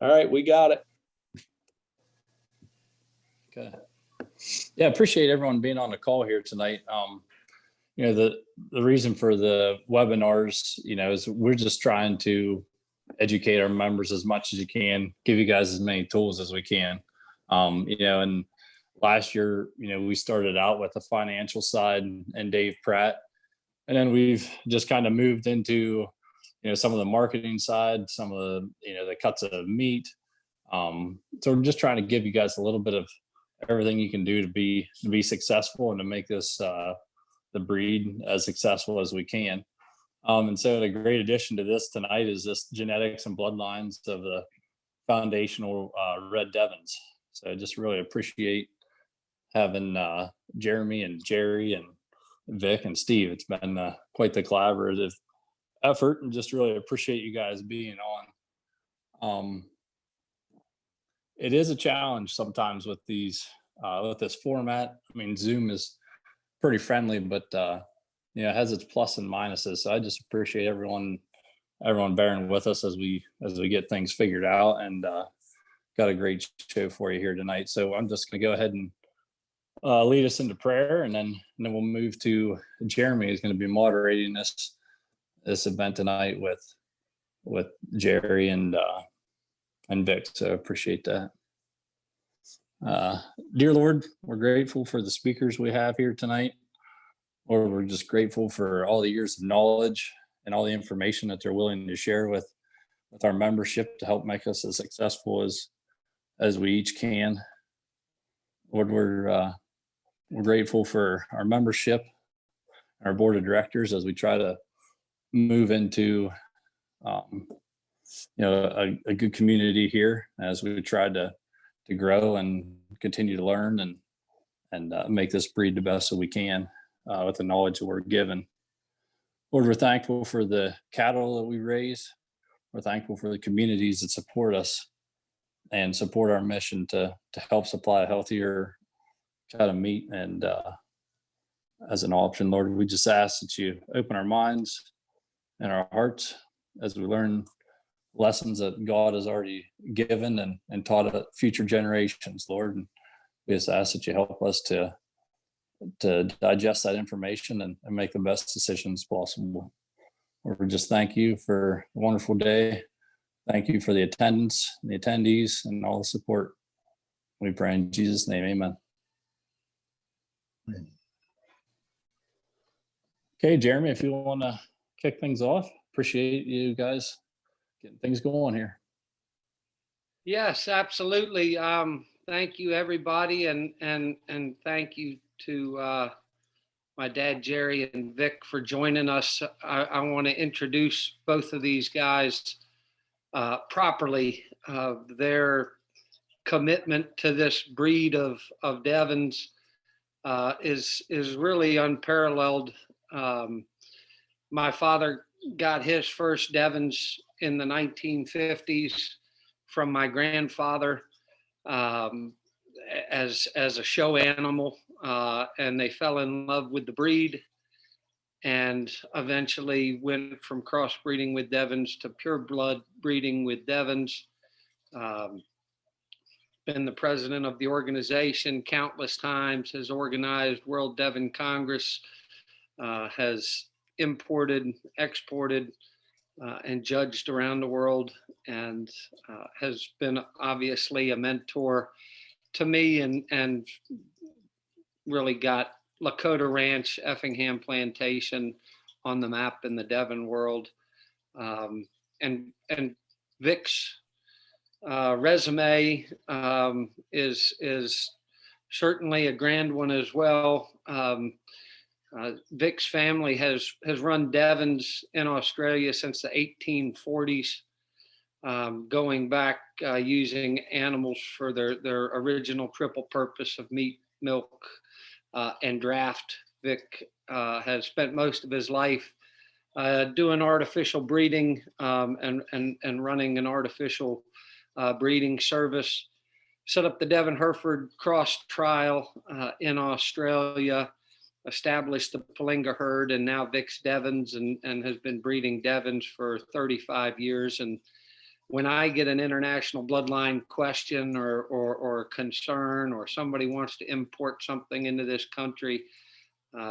All right, we got it. Okay. Yeah, appreciate everyone being on the call here tonight. The reason for the webinars, is we're just trying to educate our members as much as you can, give you guys as many tools as we can. And last year, we started out with the financial side and Dave Pratt, and then we've just kind of moved into, some of the marketing side, some of the cuts of meat. So we're just trying to give you guys a little bit of everything you can do to be successful and to make this the breed as successful as we can. And so the great addition to this tonight is this genetics and bloodlines of the foundational Red Devons. So I just really appreciate having Jeremy and Jerry and Vic and Steve. It's been quite the collaborative effort, and just really appreciate you guys being on. It is a challenge sometimes with these with this format. I mean, Zoom is pretty friendly, but it has its plus and minuses. So I just appreciate everyone bearing with us as we get things figured out, and got a great show for you here tonight. So I'm just going to go ahead and lead us into prayer, and then we'll move to Jeremy, who's going to be moderating this event tonight with Jerry and Vic. So I appreciate that. Dear Lord, we're grateful for the speakers we have here tonight. Lord, we're just grateful for all the years of knowledge and all the information that they're willing to share with our membership to help make us as successful as we each can. Lord, we're grateful for our membership, our board of directors, as we try to move into a good community here, as we try to grow and continue to learn and make this breed the best that we can with the knowledge that we're given. Lord, we're thankful for the cattle that we raise. We're thankful for the communities that support us and support our mission to help supply a healthier cut of meat and as an option. Lord, we just ask that you open our minds and our hearts as we learn lessons that God has already given and taught future generations, Lord. And we just ask that you help us to digest that information and make the best decisions possible. Lord, we just thank you for a wonderful day. Thank you for the attendance, the attendees, and all the support. We pray in Jesus' name, amen. Okay, Jeremy, if you want to kick things off, appreciate you guys getting things going here. Yes, absolutely. Thank you, everybody, and thank you to my dad, Jerry, and Vic for joining us. I want to introduce both of these guys properly. Their commitment to this breed of Devons is really unparalleled. My father got his first Devons in the 1950s from my grandfather as a show animal, and they fell in love with the breed and eventually went from crossbreeding with Devons to pure blood breeding with Devons. Been the president of the organization countless times, has organized World Devon Congress, has imported, exported, and judged around the world, and has been obviously a mentor to me, and really got Lakota Ranch, Effingham Plantation on the map in the Devon world. And Vic's resume is certainly a grand one as well. Vic's family has run Devons in Australia since the 1840s, going back using animals for their original triple purpose of meat, milk, and draft. Vic has spent most of his life doing artificial breeding and running an artificial breeding service. Set up the Devon Hereford cross trial in Australia, established the Palinga herd, and now Vix Devons, and has been breeding Devons for 35 years. And when I get an international bloodline question or concern, or somebody wants to import something into this country,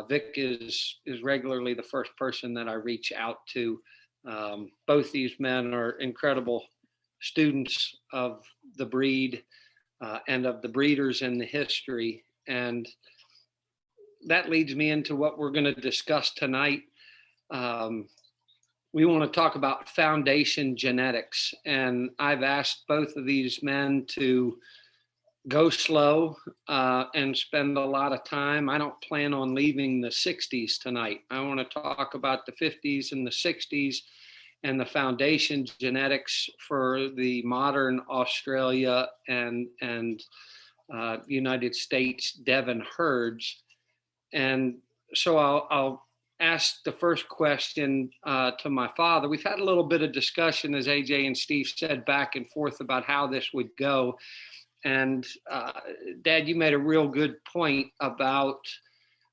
Vic is regularly the first person that I reach out to. Both these men are incredible students of the breed and of the breeders in the history. And that leads me into what we're going to discuss tonight. We want to talk about foundation genetics. And I've asked both of these men to go slow and spend a lot of time. I don't plan on leaving the 60s tonight. I want to talk about the 50s and the 60s and the foundation genetics for the modern Australia and United States Devon herds. And so I'll ask the first question to my father. We've had a little bit of discussion, as AJ and Steve said, back and forth about how this would go. And Dad, you made a real good point about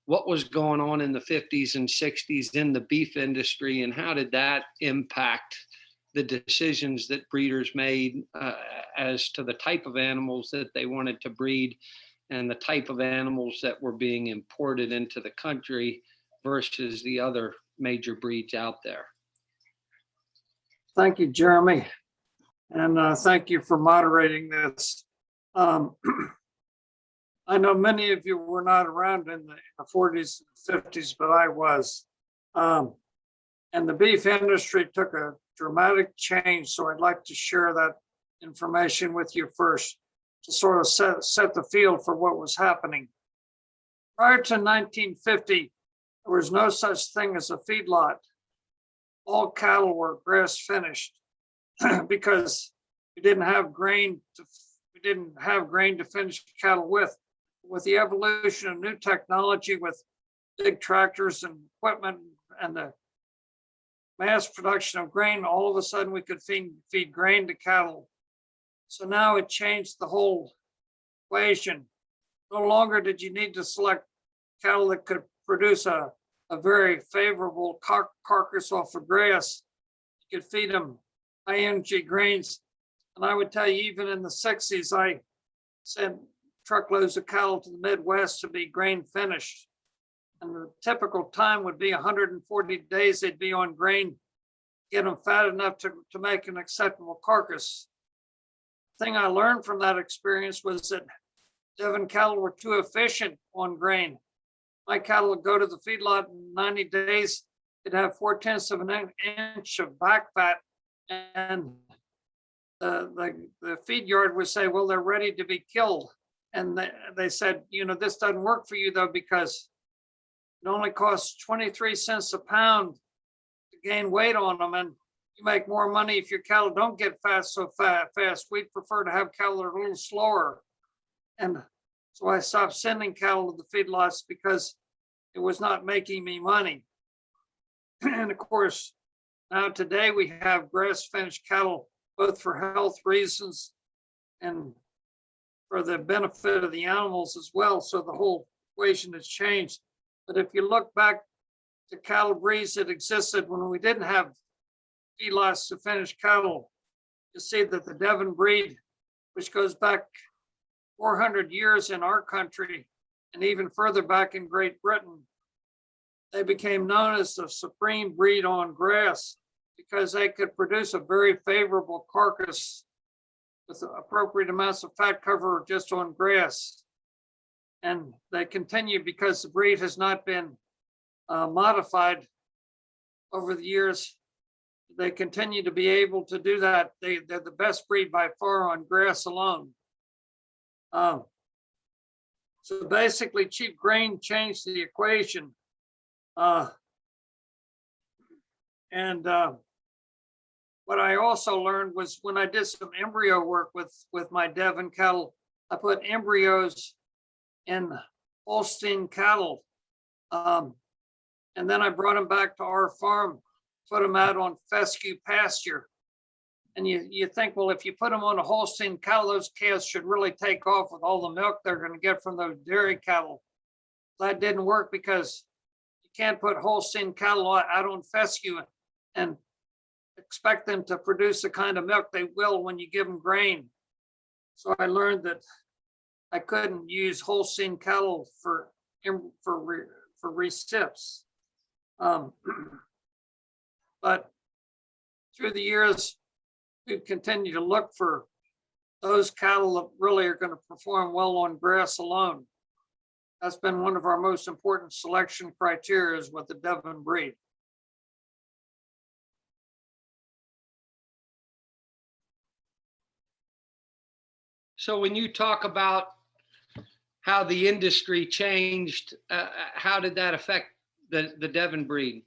what was going on in the 50s and 60s in the beef industry, and how did that impact the decisions that breeders made as to the type of animals that they wanted to breed and the type of animals that were being imported into the country versus the other major breeds out there. Thank you, Jeremy. And thank you for moderating this. I know many of you were not around in the 40s and 50s, but I was. And the beef industry took a dramatic change. So I'd like to share that information with you first to sort of set the field for what was happening. Prior to 1950, there was no such thing as a feedlot. All cattle were grass finished because we didn't have grain to finish cattle with. With the evolution of new technology, with big tractors and equipment and the mass production of grain, all of a sudden we could feed grain to cattle. So now it changed the whole equation. No longer did you need to select cattle that could produce a very favorable carcass off of grass. You could feed them high energy grains. And I would tell you, even in the 60s, I sent truckloads of cattle to the Midwest to be grain finished. And the typical time would be 140 days they'd be on grain, get them fat enough to make an acceptable carcass. The thing I learned from that experience was that Devon cattle were too efficient on grain. My cattle would go to the feedlot in 90 days, they'd have 4/10 of an inch of back fat, and the feed yard would say, well, they're ready to be killed. And they said, this doesn't work for you though, because it only costs 23 cents a pound to gain weight on them. And you make more money if your cattle don't get fat so fast. We'd prefer to have cattle that are a little slower. And so I stopped sending cattle to the feedlots because it was not making me money. And of course, now today we have grass finished cattle, both for health reasons and for the benefit of the animals as well. So the whole equation has changed. But if you look back to cattle breeds that existed when we didn't have feedlots to finish cattle, you see that the Devon breed, which goes back 400 years in our country and even further back in Great Britain, they became known as the supreme breed on grass because they could produce a very favorable carcass with appropriate amounts of fat cover just on grass. And they continue because the breed has not been modified over the years. They continue to be able to do that. They're the best breed by far on grass alone. So basically, cheap grain changed the equation. What I also learned was when I did some embryo work with my Devon cattle, I put embryos in Holstein cattle. And then I brought them back to our farm, put them out on fescue pasture. And you think, well, if you put them on a Holstein cattle, those calves should really take off with all the milk they're going to get from those dairy cattle. That didn't work because you can't put Holstein cattle out on fescue and expect them to produce the kind of milk they will when you give them grain. So I learned that I couldn't use Holstein cattle for recips. But through the years, we've continued to look for those cattle that really are going to perform well on grass alone. That's been one of our most important selection criteria with the Devon breed. So when you talk about how the industry changed, how did that affect the Devon breed?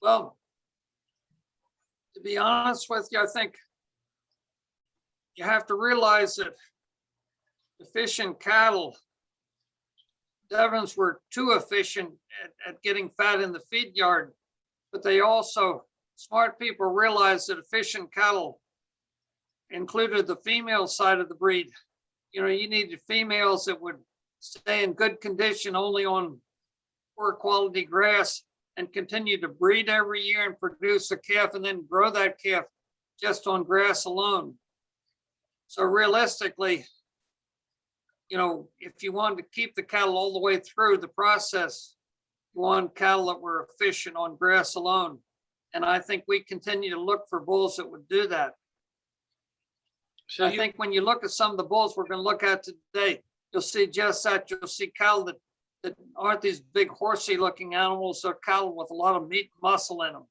Well, to be honest with you, I think you have to realize that efficient cattle, Devons were too efficient at getting fat in the feed yard, but they also, smart people realized that efficient cattle included the female side of the breed. You know, you needed females that would stay in good condition only on poor quality grass and continue to breed every year and produce a calf and then grow that calf just on grass alone. So realistically, you know, if you wanted to keep the cattle all the way through the process, you want cattle that were efficient on grass alone. And I think we continue to look for bulls that would do that. So I think when you look at some of the bulls we're going to look at today, you'll see just that. You'll see cattle that aren't these big horsey looking animals. They're cattle with a lot of meat and muscle in them.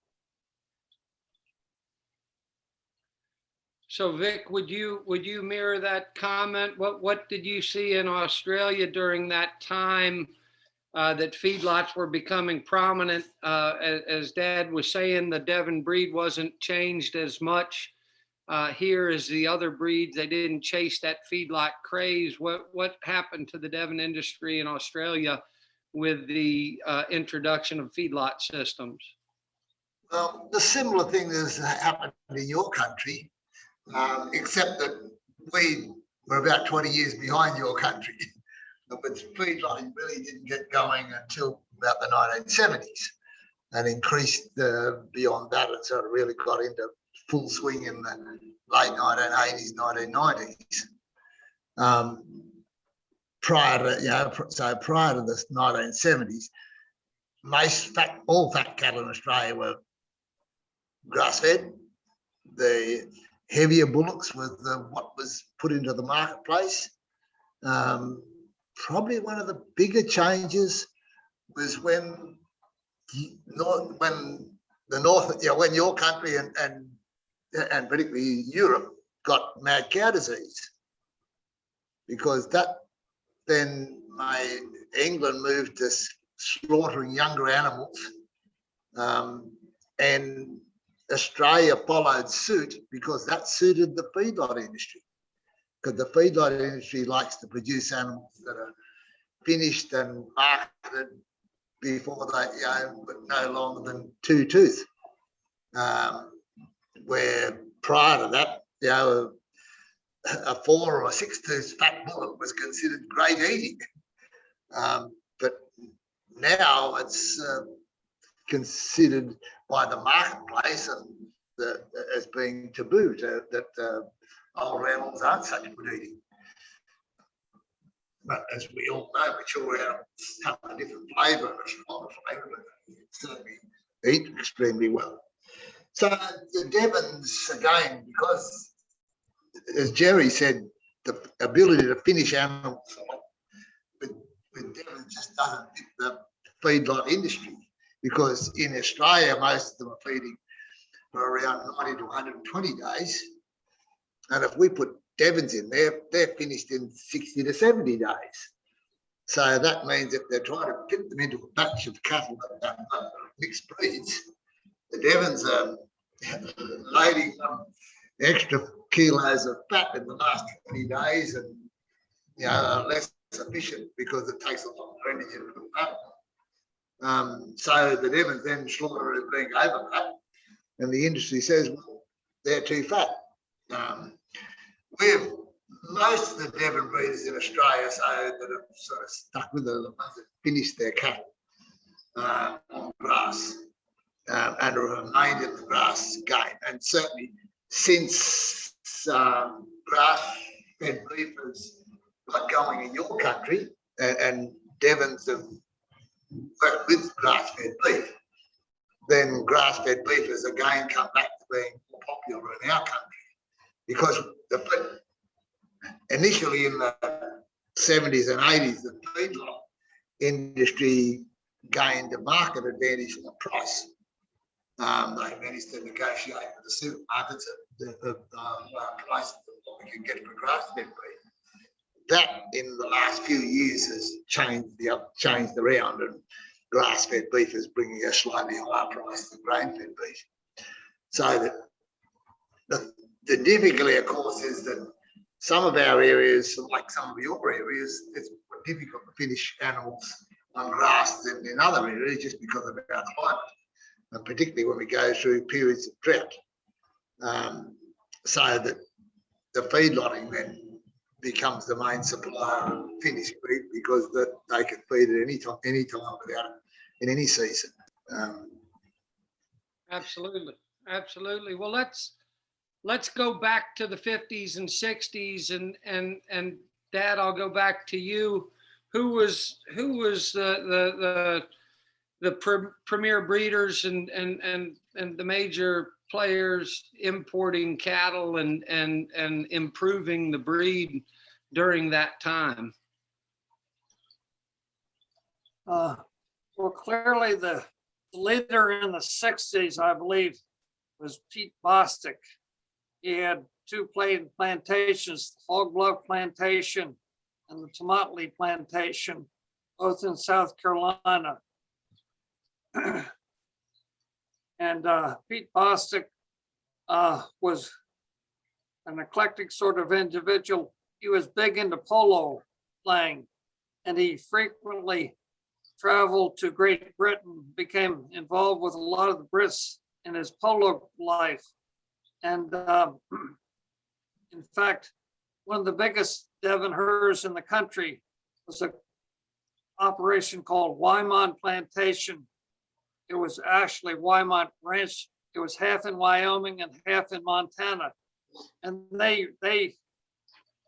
So Vic, would you mirror that comment? What did you see in Australia during that time that feedlots were becoming prominent? As Dad was saying, the Devon breed wasn't changed as much here as the other breeds. They didn't chase that feedlot craze. What happened to the Devon industry in Australia with the introduction of feedlot systems? Well, the similar thing has happened in your country, except that we were about 20 years behind your country. But feedlotting really didn't get going until about the 1970s and increased beyond that. And so it really got into full swing in the late 1980s, 1990s. Prior to the 1970s, all fat cattle in Australia were grass-fed. The heavier bullocks was what was put into the marketplace. Probably one of the bigger changes was when your country and particularly Europe got mad cow disease, because that then made England move to slaughtering younger animals, and Australia followed suit because that suited the feedlot industry, because the feedlot industry likes to produce animals that are finished and marketed before they, but no longer than 2 tooth. Where prior to that, a 4 or 6 tooth fat bullock was considered great eating. But now it's considered by the marketplace as being taboo, that older animals aren't such good eating. But as we all know, mature animals have a different flavour, a stronger flavour, but they certainly eat extremely well. So the Devons, again, because, as Jerry said, the ability to finish animals with Devons just doesn't fit the feedlot industry, because in Australia, most of them are feeding for around 90 to 120 days. And if we put Devons in there, they're finished in 60 to 70 days. So that means if they're trying to fit them into a batch of cattle that are mixed breeds, the Devons are loading some extra kilos of fat in the last 20 days and less efficient because it takes a lot of energy to cook that. So the Devons then slaughter as being over fat, and the industry says, well, they're too fat. We've most of the Devon breeders in Australia so that have sort of stuck with the ones that finish their cattle on grass. and a remainder of the grass gain. And certainly since grass-fed beef has got going in your country, and Devons have worked with grass-fed beef, then grass-fed beef has again come back to being more popular in our country, because initially in the 70s and 80s, the feedlot industry gained a market advantage in the price. They managed to negotiate with the supermarkets the price of what we could get for grass-fed beef. That in the last few years has changed around, and grass-fed beef is bringing a slightly higher price than grain-fed beef. So the difficulty, of course, is that some of our areas, like some of your areas, it's more difficult to finish animals on grass than in other areas, just because of our climate, and particularly when we go through periods of drought. So that the feedlotting then becomes the main supplier of finished beef, because they can feed at any time without it in any season. Absolutely, absolutely. Well, let's go back to the 50s and 60s, and Dad, I'll go back to you. Who was the premier breeders and the major players importing cattle and improving the breed during that time? Well, clearly the leader in the 60s, I believe, was Pete Bostic. He had two plantations, the Fog Bluff Plantation and the Tomatley Plantation, both in South Carolina. And Pete Bostic was an eclectic sort of individual. He was big into polo playing, and he frequently traveled to Great Britain, became involved with a lot of the Brits in his polo life. And in fact, one of the biggest Devon herds in the country was an operation called Wymont Plantation. It was actually Wymont Ranch. It was half in Wyoming and half in Montana. And they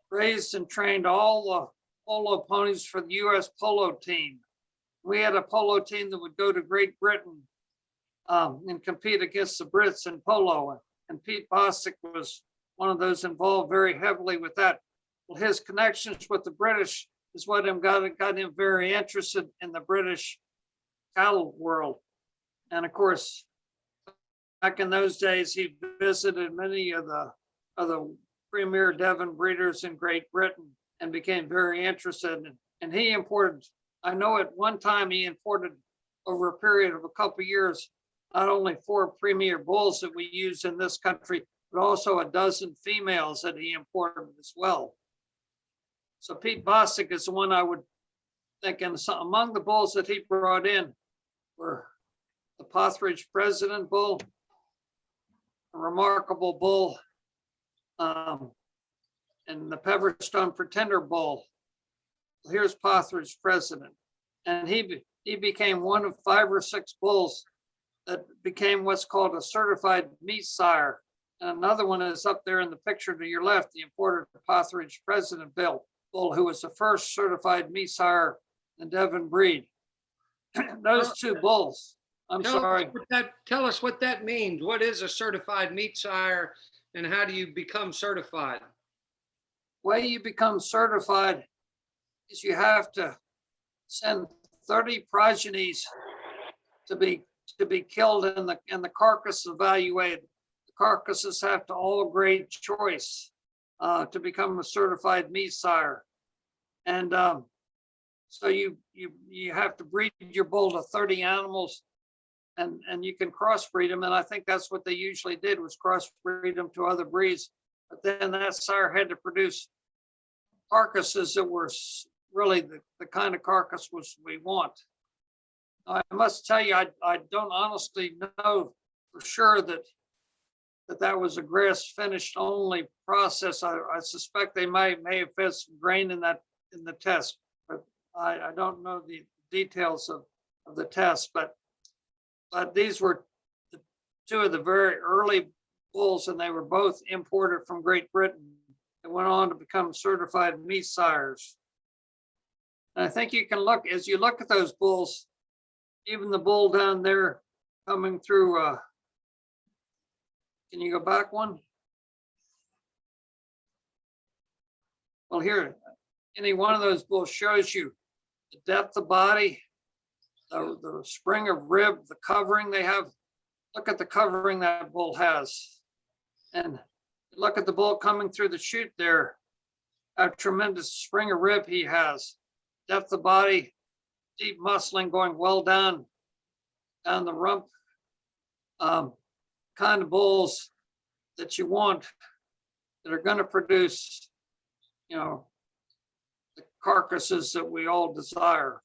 raised and trained all the polo ponies for the US polo team. We had a polo team that would go to Great Britain and compete against the Brits in polo. And Pete Bostic was one of those involved very heavily with that. Well, his connections with the British is what got him very interested in the British cattle world. And of course, back in those days, he visited many of the premier Devon breeders in Great Britain and became very interested. And he imported, I know at one time he imported over a period of a couple of years, not only 4 premier bulls that we use in this country, but also a dozen females that he imported as well. So Pete Bostic is the one I would think, and among the bulls that he brought in were the Pothridge President bull, a remarkable bull, and the Peverstone Pretender bull. Here's Pothridge President. And he became one of 5 or 6 bulls that became what's called a certified meat sire. And another one is up there in the picture to your left, the imported Pothridge President bull, who was the first certified meat sire in Devon breed. Those 2 bulls. Tell us what that means. What is a certified meat sire, and how do you become certified? The way you become certified is you have to send 30 progenies to be killed and the carcass evaluated. The carcasses have to all grade choice to become a certified meat sire. And so you have to breed your bull to 30 animals, and you can crossbreed them. And I think that's what they usually did, was crossbreed them to other breeds. But then that sire had to produce carcasses that were really the kind of carcass we want. I must tell you, I don't honestly know for sure that was a grass finished only process. I suspect they may have fed some grain in the test, but I don't know the details of the test. But these were two of the very early bulls, and they were both imported from Great Britain and went on to become certified meat sires. And I think you can look, as you look at those bulls, even the bull down there coming through, can you go back one? Well, here, any one of those bulls shows you the depth of body, the spring of rib, the covering they have. Look at the covering that bull has. And look at the bull coming through the chute there. A tremendous spring of rib he has. Depth of body, deep muscling going well down the rump. Kind of bulls that you want that are going to produce, you know, the carcasses that we all desire.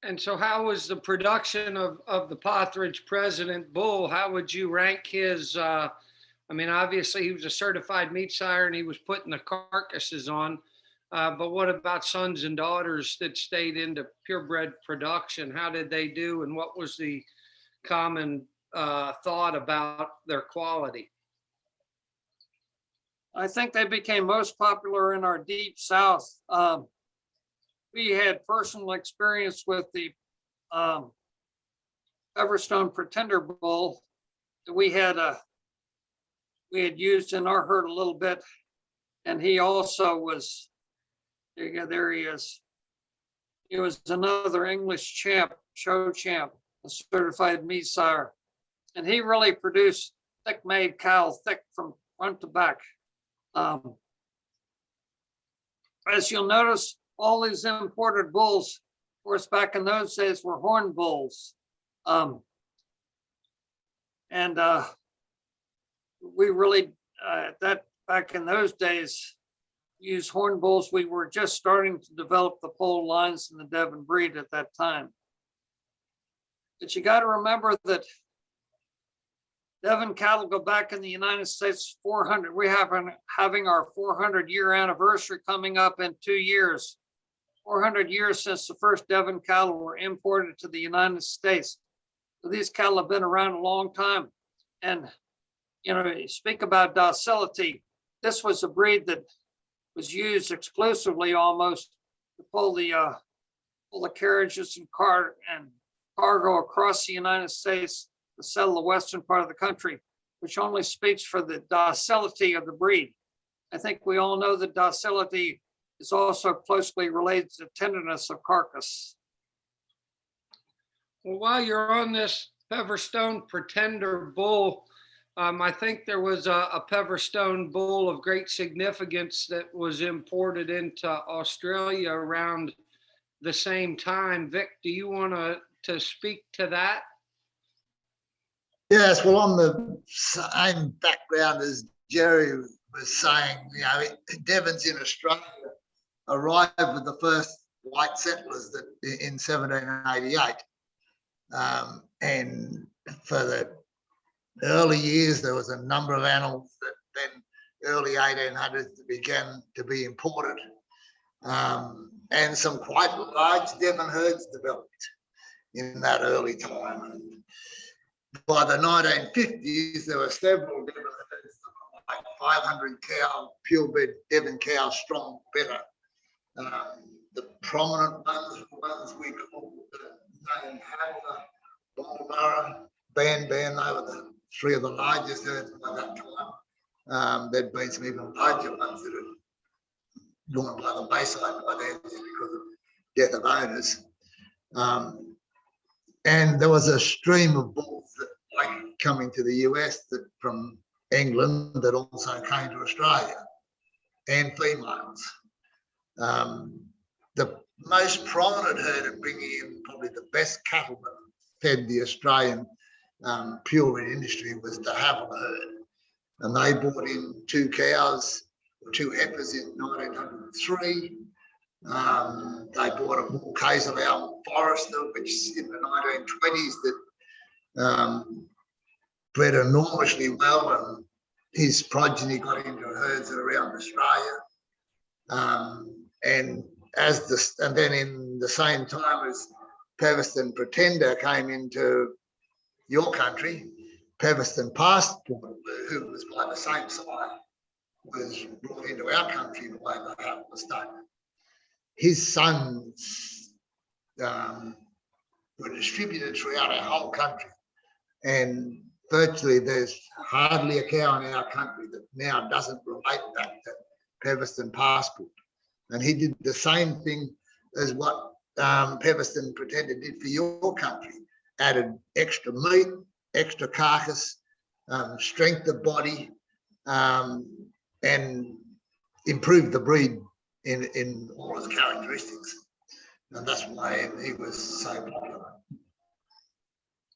And so how was the production of the Partridge President bull? How would you rank his, I mean, obviously he was a certified meat sire and he was putting the carcasses on, but what about sons and daughters that stayed into purebred production? How did they do, and what was the common thought about their quality? I think they became most popular in our deep south. We had personal experience with the Everstone Pretender bull that we had used in our herd a little bit, and he also was, there you go, there he is. He was another English champ, show champ, a certified meat sire, and he really produced thick-made cow, thick from front to back. As you'll notice, all these imported bulls, of course, back in those days were horn bulls. We really, back in those days, used horn bulls. We were just starting to develop the pole lines in the Devon breed at that time. But you got to remember that Devon cattle go back in the United States 400. We have having our 400-year anniversary coming up in 2 years. 400 years since the first Devon cattle were imported to the United States. So these cattle have been around a long time. And, you know, you speak about docility. This was a breed that was used exclusively almost to pull the carriages and cargo across the United States to settle the western part of the country, which only speaks for the docility of the breed. I think we all know that docility is also closely related to tenderness of carcass. Well, while you're on this Peverstone Pretender bull, I think there was a Peverstone bull of great significance that was imported into Australia around the same time. Vic, do you want to speak to that? Yes, well, on the same background as Jerry was saying, you know, Devons in Australia arrived with the first white settlers that in 1788. And for the early years, there was a number of animals that then early 1800s began to be imported. And some quite large Devon herds developed in that early time. And by the 1950s, there were several Devon herds, like 500 cow, purebred Devon cow, strong, better. The prominent ones were ones we called Hadler, Bulbara, Ban, they were the three of the largest herds by that time. There'd been some even larger ones that had gone by the wayside by then because of death of owners. And there was a stream of bulls that like coming to the US that from England that also came to Australia, and females. The most prominent herd of bringing in probably the best cattle that fed the Australian purebred industry was the Havila herd. And they brought in 2 cows, 2 heifers in 1903. They bought a bull Kaiserlau Forester, which in the 1920s that bred enormously well, and his progeny got into herds around Australia. And then in the same time as Peverstone Pretender came into your country, Peviston Passport, who was by the same side, was brought into our country the way they have was done. His sons were distributed throughout our whole country, and virtually there's hardly a cow in our country that now doesn't relate back to Peviston Passport. And he did the same thing as what Peviston pretended did for your country, added extra meat, extra carcass, strength of body, and improved the breed in all its characteristics. And that's why he was so popular.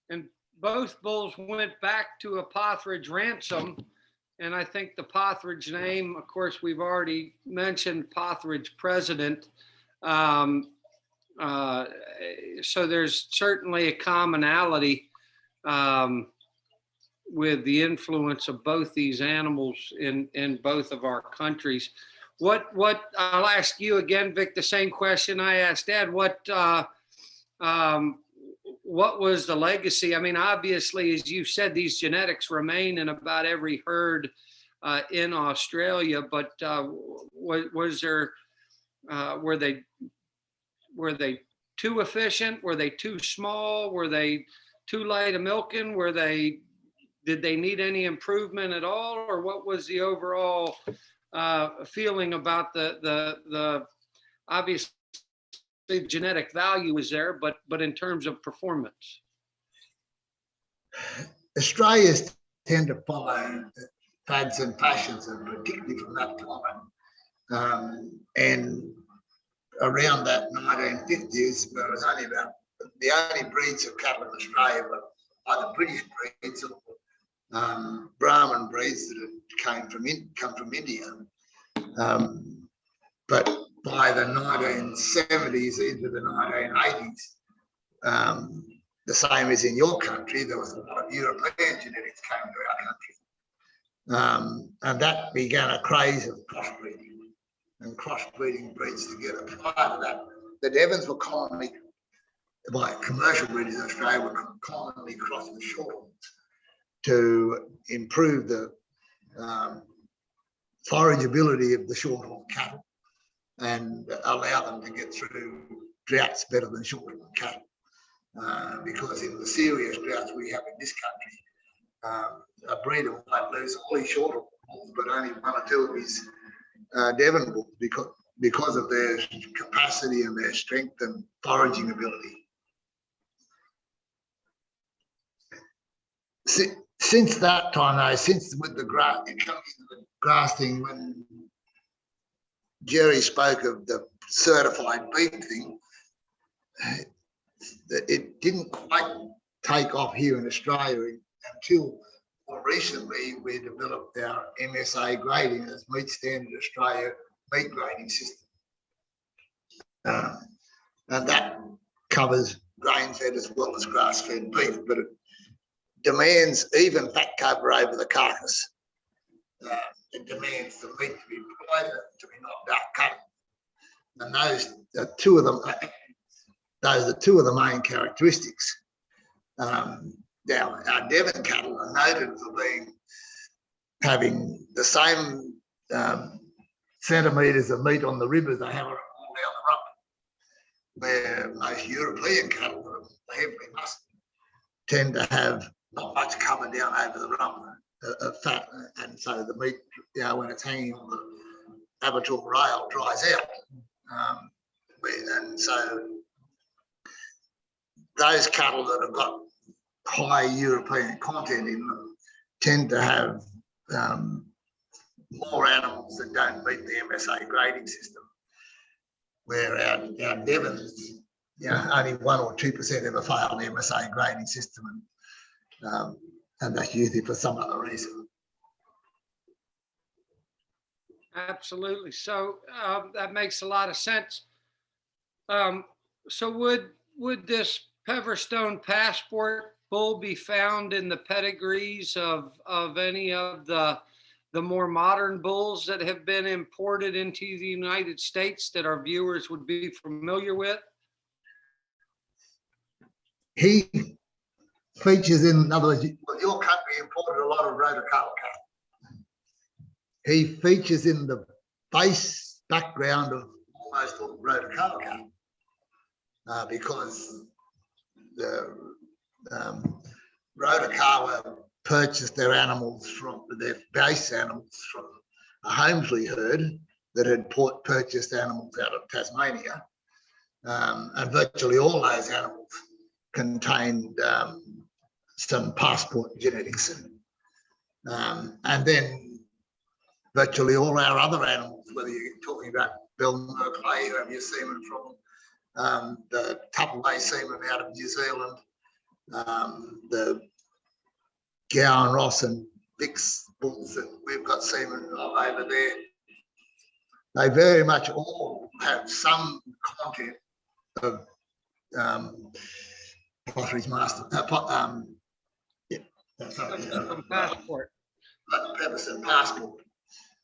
And both bulls went back to a Partridge ransom. And I think the Partridge name, of course, we've already mentioned Partridge president. So there's certainly a commonality with the influence of both these animals in both of our countries. What I'll ask you again, Vic, the same question I asked Ed. What was the legacy? I mean, obviously, as you said, these genetics remain in about every herd in Australia. But was there were they too efficient? Were they too small? Were they too light of milking? Did they need any improvement at all, or what was the overall feeling about the obviously genetic value is there, but in terms of performance? Australians tend to follow fads and fashions, and particularly from that climate. And around that 1950s, there was only about the only breeds of cattle in Australia were either British breeds or Brahman breeds that come from India. But by the 1970s into the 1980s, the same as in your country, there was a lot of European genetics came to our country. And that began a craze of crossbreeding and crossbreeding breeds together. Prior to that, the Devons were commonly, by commercial breeders in Australia, were commonly crossed with shorthorns to improve the forageability of the shorthorn cattle and allow them to get through droughts better than shorthorn cattle. Because in the serious droughts we have in this country, a breeder might lose all his shorthorn bulls, but only one or two of his Devon bulls because of their capacity and their strength and foraging ability. Since that time, though, since with the grass, it comes to the grass thing, when Jerry spoke of the certified beef thing, it didn't quite take off here in Australia until more recently we developed our MSA grading as Meat Standard Australia meat grading system. And that covers grain-fed as well as grass-fed beef, but it demands even fat cover over the carcass. It demands the meat to be provided, to be not dark cut. And those are two of them. Those are two of the main characteristics. Now, our Devon cattle are noted for having the same centimetres of meat on the rib as they have all down the rump, where most European cattle that are heavily muscled tend to have not much cover down over the rump of fat, and so the meat, when it's hanging on the abattoir rail, dries out. And so those cattle that have got high European content in them tend to have more animals that don't meet the MSA grading system, where our Devons, only 1 or 2% ever fail the MSA grading system, and that's usually for some other reason. Absolutely. So that makes a lot of sense. So would this Peverstone Passport bull be found in the pedigrees of any of the more modern bulls that have been imported into the United States that our viewers would be familiar with? features in other words, well, your country imported a lot of Rotocala cattle. He features in the base background of almost all Rotocala cattle because the Rotocala purchased their animals from their base animals from a Homesley herd that had purchased animals out of Tasmania, and virtually all those animals contained some passport genetics. And then virtually all our other animals, whether you're talking about Belmont clay, you have your semen from the Tupperware semen out of New Zealand, the Gowan Ross and Vix bulls that we've got semen over there. They very much all have some content of Pottery's Master. Passport. Pepperson passport.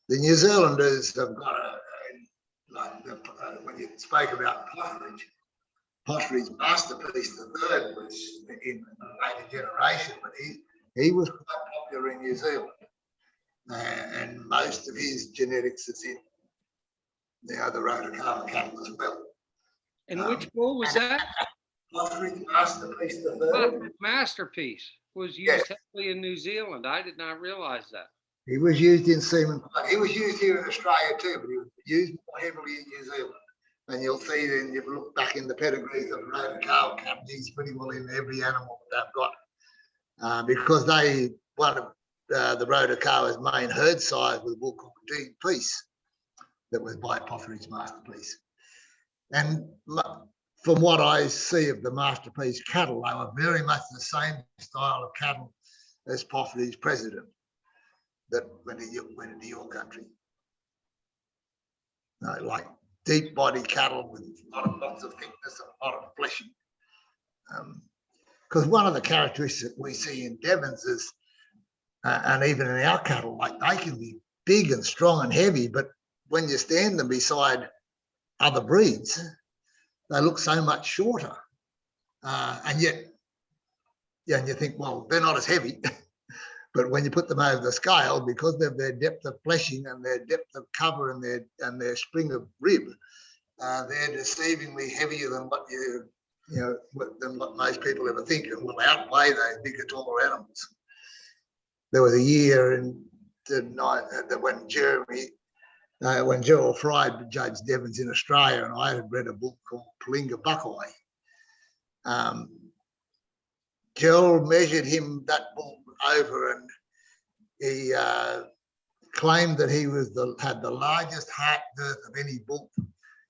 The New Zealanders have got when you spoke about Pottery's masterpiece, the third was in a later generation, but he was quite popular in New Zealand, and most of his genetics is in the Rotocala cattle as well. And which bull was that? Pottery's masterpiece, the third. Masterpiece was used heavily in New Zealand. I did not realize that. He was used in semen. He was used here in Australia too, but he was used more heavily in New Zealand. And you'll see then, if you look back in the pedigrees of Rotocala cattle, he's pretty well in every animal that they've got. Because one of the Rotocala's main herd size was a bull called Dean Peace that was by Pottery's masterpiece. And from what I see of the masterpiece cattle, they were very much the same style of cattle as Pottery's president that went into your country. Like deep body cattle with lots of thickness and a lot of fleshing. Because one of the characteristics that we see in Devons is, and even in our cattle, like they can be big and strong and heavy, but when you stand them beside other breeds, they look so much shorter. And yet, and you think, well, they're not as heavy. But when you put them over the scale, because of their depth of fleshing and their depth of cover and their spring of rib, they're deceivingly heavier than what than what most people ever think, and will outweigh those bigger, taller animals. There was a year when Gerald Fry judged Devons in Australia, and I had read a book called Palinga Buckeye. Gerald measured that bull over, and he claimed that he had the largest heart girth of any bull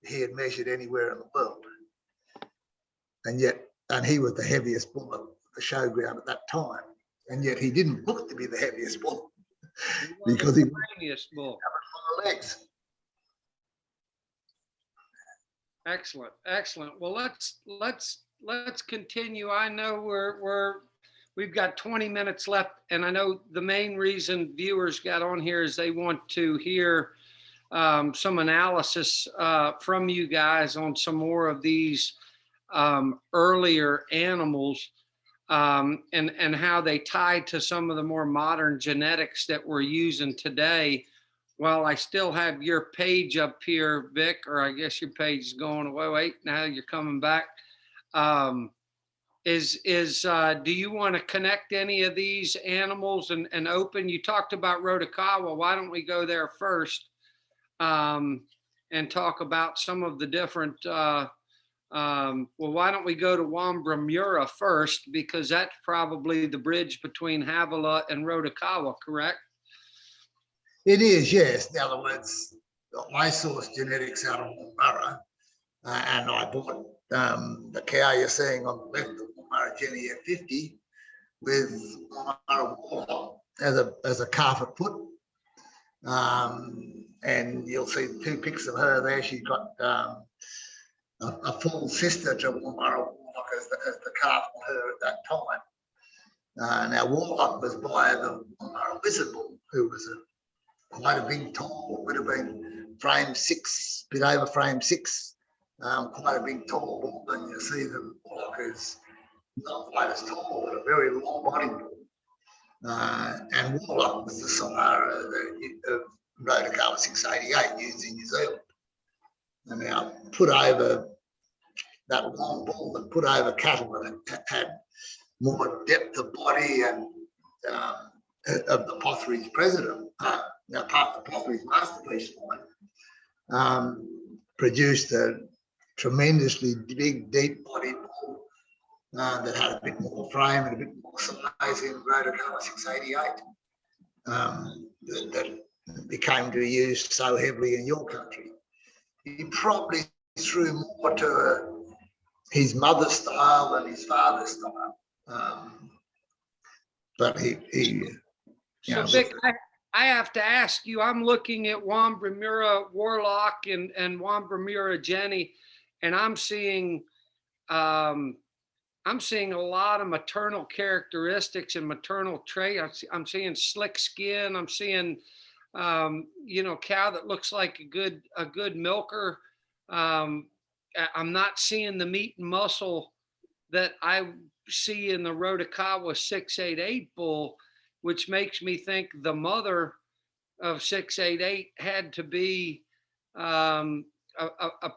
he had measured anywhere in the world, and he was the heaviest bull at the showground at that time, and yet he didn't look to be the heaviest bull because he was the tiniest bull. legs. Excellent. Well, let's continue. I know we've got 20 minutes left, and I know the main reason viewers got on here is they want to hear some analysis from you guys on some more of these earlier animals and how they tie to some of the more modern genetics that we're using today. While I still have your page up here, Vic, or I guess your page is going away. Wait, now you're coming back. Do you want to connect any of these animals and open? You talked about Rotocala. Why don't we go there first and talk about some of the different, why don't we go to Wambrumura first, because that's probably the bridge between Havilah and Rotocala, correct? It is, yes. In other words, I sourced genetics out of Woomera, and I bought the cow you're seeing on the left, the Woomera Jenny F50, with Woomera Warlock as a calf at foot. And you'll see 2 pics of her there. She's got a full sister to Woomera Warlock as the calf on her at that time. Now, Warlock was by the Woomera Wizard Bull, who was quite a big, tall, would have been frame 6, bit over frame 6, quite a big, tall bull. And you see the Warlock is not quite as tall, but a very long body. And Warlock was the sire of Rotocala 688 used in New Zealand. And now put over that long bull that put over cattle that had more depth of body and of the Pothery's president, part of the Pothery's masterpiece line, produced a tremendously big, deep-bodied bull that had a bit more frame and a bit more size in Rotocala 688 that became to be used so heavily in your country. He probably threw more to his mother's style than his father's style. But he So Vic, I have to ask you, I'm looking at Wambremura Warlock and Wambremura Jenny, and I'm seeing a lot of maternal characteristics and maternal traits. I'm seeing slick skin. I'm seeing, cow that looks like a good milker. I'm not seeing the meat and muscle that I see in the Rotocala 688 bull, which makes me think the mother of 688 had to be a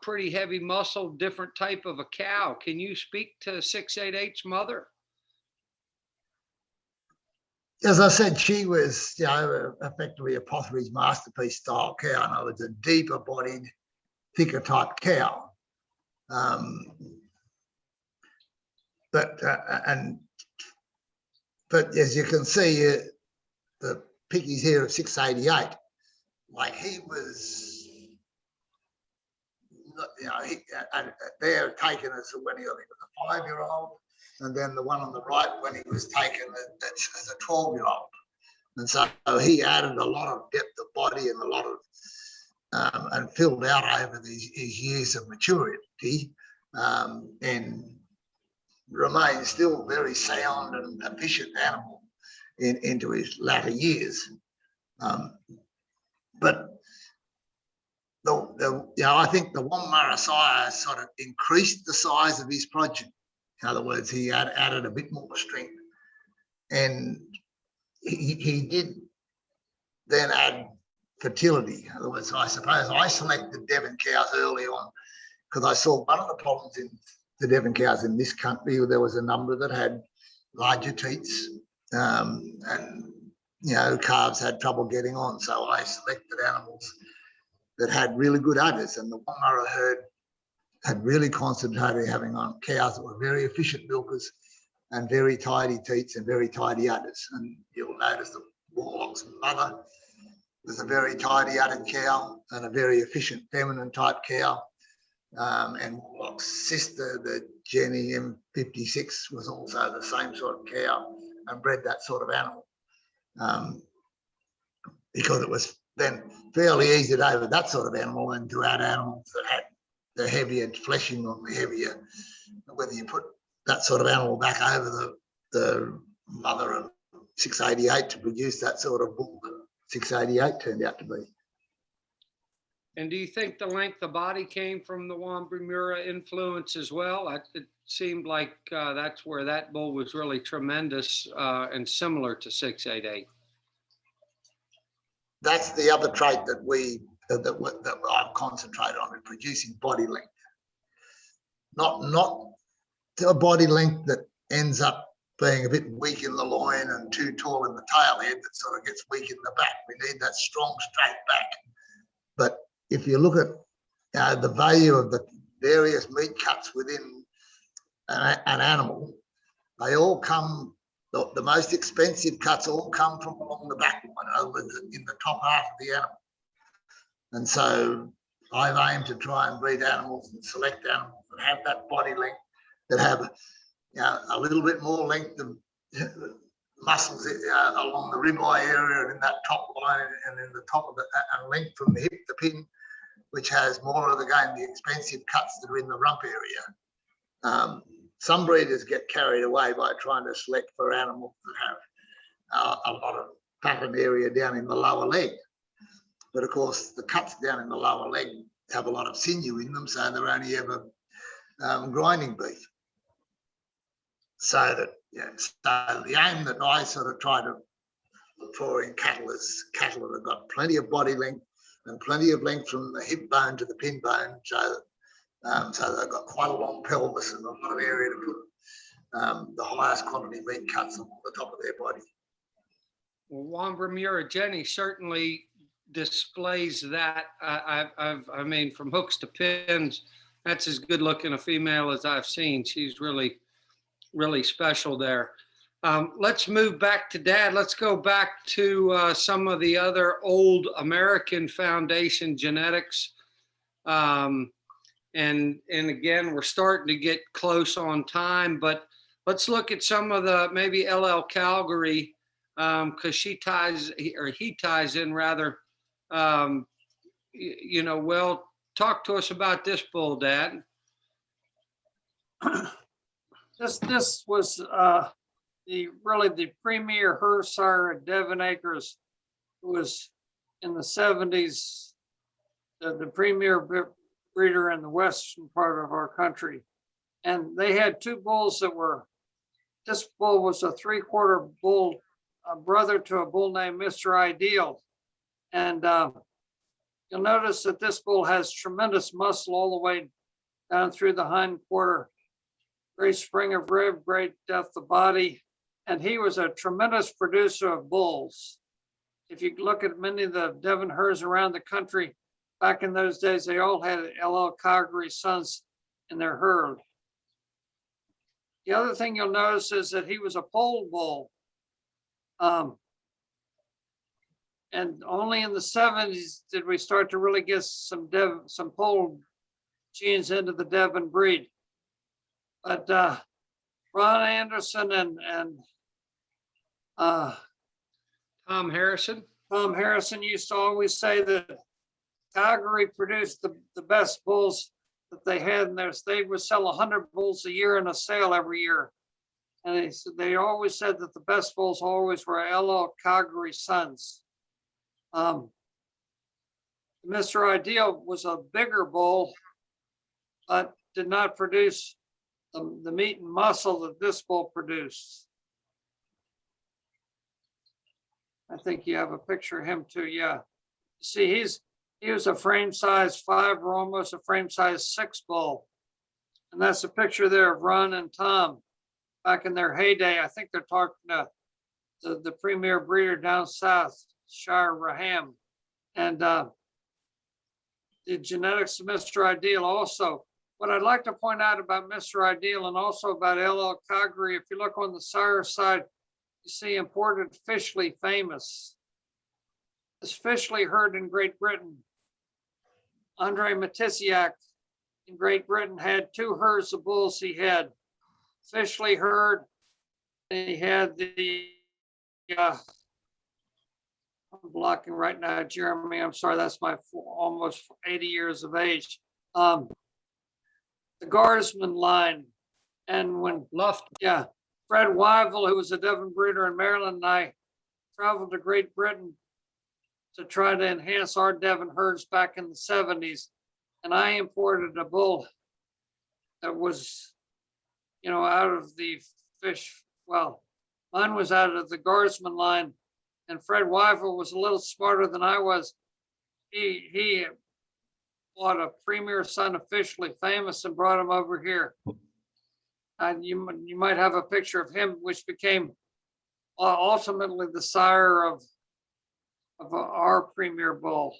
pretty heavy muscle, different type of a cow. Can you speak to 688's mother? As I said, she was, effectively a Pothery's masterpiece style cow. In other words, a deeper bodied, thicker type cow. But as you can see, the pickies here of 688, like he was, they're taken as when he was a 5-year-old, and then the one on the right when he was taken as a 12-year-old. And so he added a lot of depth of body and a lot of, and filled out over these years of maturity, and remains still very sound and efficient animal into his latter years. But I think the Wamara sire sort of increased the size of his progeny. In other words, he added a bit more strength, and he did then add fertility. In other words, I suppose I selected Devon cows early on because I saw one of the problems in the Devon cows in this country. There was a number that had larger teats, and calves had trouble getting on. So I selected animals that had really good udders, and the Wamara herd had really concentrated having on cows that were very efficient milkers and very tidy teats and very tidy udders. And you'll notice the Warlock's mother was a very tidy uddered cow and a very efficient feminine type cow. And Warlock's sister, the Jenny M56, was also the same sort of cow and bred that sort of animal, because it was then fairly easy to have that sort of animal and to add animals that had the heavier fleshing on the heavier, whether you put that sort of animal back over the mother of 688 to produce that sort of bull that 688 turned out to be. And do you think the length of body came from the Wambremura influence as well? It seemed like that's where that bull was really tremendous and similar to 688. That's the other trait that I've concentrated on, in producing body length. Not a body length that ends up being a bit weak in the loin and too tall in the tail head that sort of gets weak in the back. We need that strong, straight back. But if you look at the value of the various meat cuts within an animal, they all come, the most expensive cuts all come from along the back line, over in the top half of the animal. And so I've aimed to try and breed animals and select animals that have that body length, that have a little bit more length of muscles along the ribeye area and in that top line and in the top of the and length from the hip to pin, which has more of the expensive cuts that are in the rump area. Some breeders get carried away by trying to select for animals that have a lot of pattern area down in the lower leg. But of course, the cuts down in the lower leg have a lot of sinew in them, so they're only ever grinding beef. So that, so the aim that I sort of try to look for in cattle is cattle that have got plenty of body length and plenty of length from the hip bone to the pin bone, so they've got quite a long pelvis and a lot of area to put the highest quality meat cuts on the top of their body. Well, Wamburamura Jenny certainly displays that. I mean, from hooks to pins, that's as good looking a female as I've seen. She's really, really special there. Let's move back to Dad. Let's go back to some of the other old American Foundation genetics. And again, we're starting to get close on time, but let's look at some of the maybe LL Calgary, because he ties in rather, well. Talk to us about this bull, Dad. This was the premier Hersar at Devon Acres, who was in the 70s, the premier breeder in the western part of our country. And they had two bulls that were, this bull was a 3/4 bull, a brother to a bull named Mr. Ideal. And you'll notice that this bull has tremendous muscle all the way down through the hind quarter. Great spring of rib, great depth of body. And he was a tremendous producer of bulls. If you look at many of the Devon herds around the country, back in those days, they all had LL Calgary sons in their herd. The other thing you'll notice is that he was a pole bull. And only in the 70s did we start to really get some pole genes into the Devon breed. But Ron Anderson and Tom Harrison. Tom Harrison used to always say that Calgary produced the best bulls that they had in there. They would sell 100 bulls a year in a sale every year. And they always said that the best bulls always were LL Calgary sons. Mr. Ideal was a bigger bull, but did not produce the meat and muscle that this bull produced. I think you have a picture of him too, yeah. See, he was a frame size 5 or almost a frame size 6 bull. And that's a picture there of Ron and Tom back in their heyday. I think they're talking to the premier breeder down south, Shire Raham. And the genetics of Mr. Ideal also. What I'd like to point out about Mr. Ideal and also about LL Calgary, if you look on the sire side, you see imported Fishley famous. This Fishley herd in Great Britain. Andre Matisiak in Great Britain had 2 herds of bulls. He had Fishley herd, and he had the I'm blocking right now, Jeremy. I'm sorry, that's my almost 80 years of age. The Guardsman line. And when Fred Wyville, who was a Devon breeder in Maryland, and I traveled to Great Britain to try to enhance our Devon herds back in the 70s. And I imported a bull that was, out of the fish. Well, mine was out of the Guardsman line. And Fred Wyville was a little smarter than I was. He bought a premier son of Fishley famous and brought him over here. And you might have a picture of him, which became ultimately the sire of our premier bull.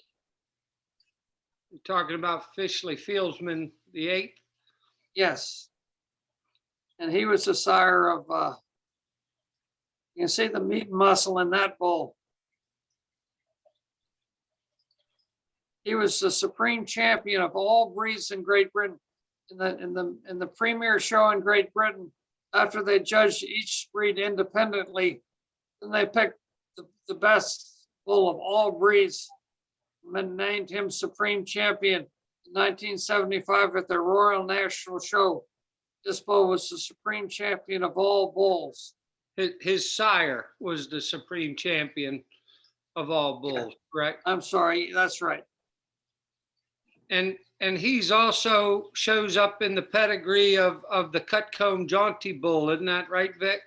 You're talking about Fishley Fieldsman the 8th? Yes. And he was the sire of, you can see the meat and muscle in that bull. He was the supreme champion of all breeds in Great Britain. In the premier show in Great Britain, after they judged each breed independently, then they picked the best bull of all breeds and named him supreme champion in 1975 at the Royal National Show. This bull was the supreme champion of all bulls. His sire was the supreme champion of all bulls, correct? I'm sorry, that's right. And And he's also shows up in the pedigree of the Cutcomb Jaunty bull, isn't that right, Vic?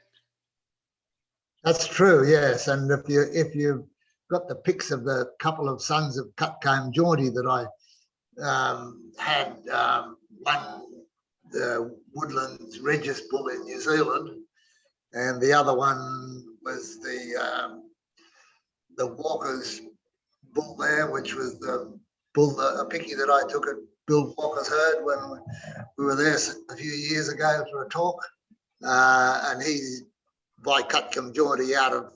That's true, yes. And if you've got the pics of the couple of sons of Cutcomb Jaunty that I had, one the Woodlands Regis bull in New Zealand, and the other one was the Walker's bull there, which was the bull, a picky that I took at Bill Walker's herd when we were there a few years ago for a talk. And he's by Cutcomb Jaunty out of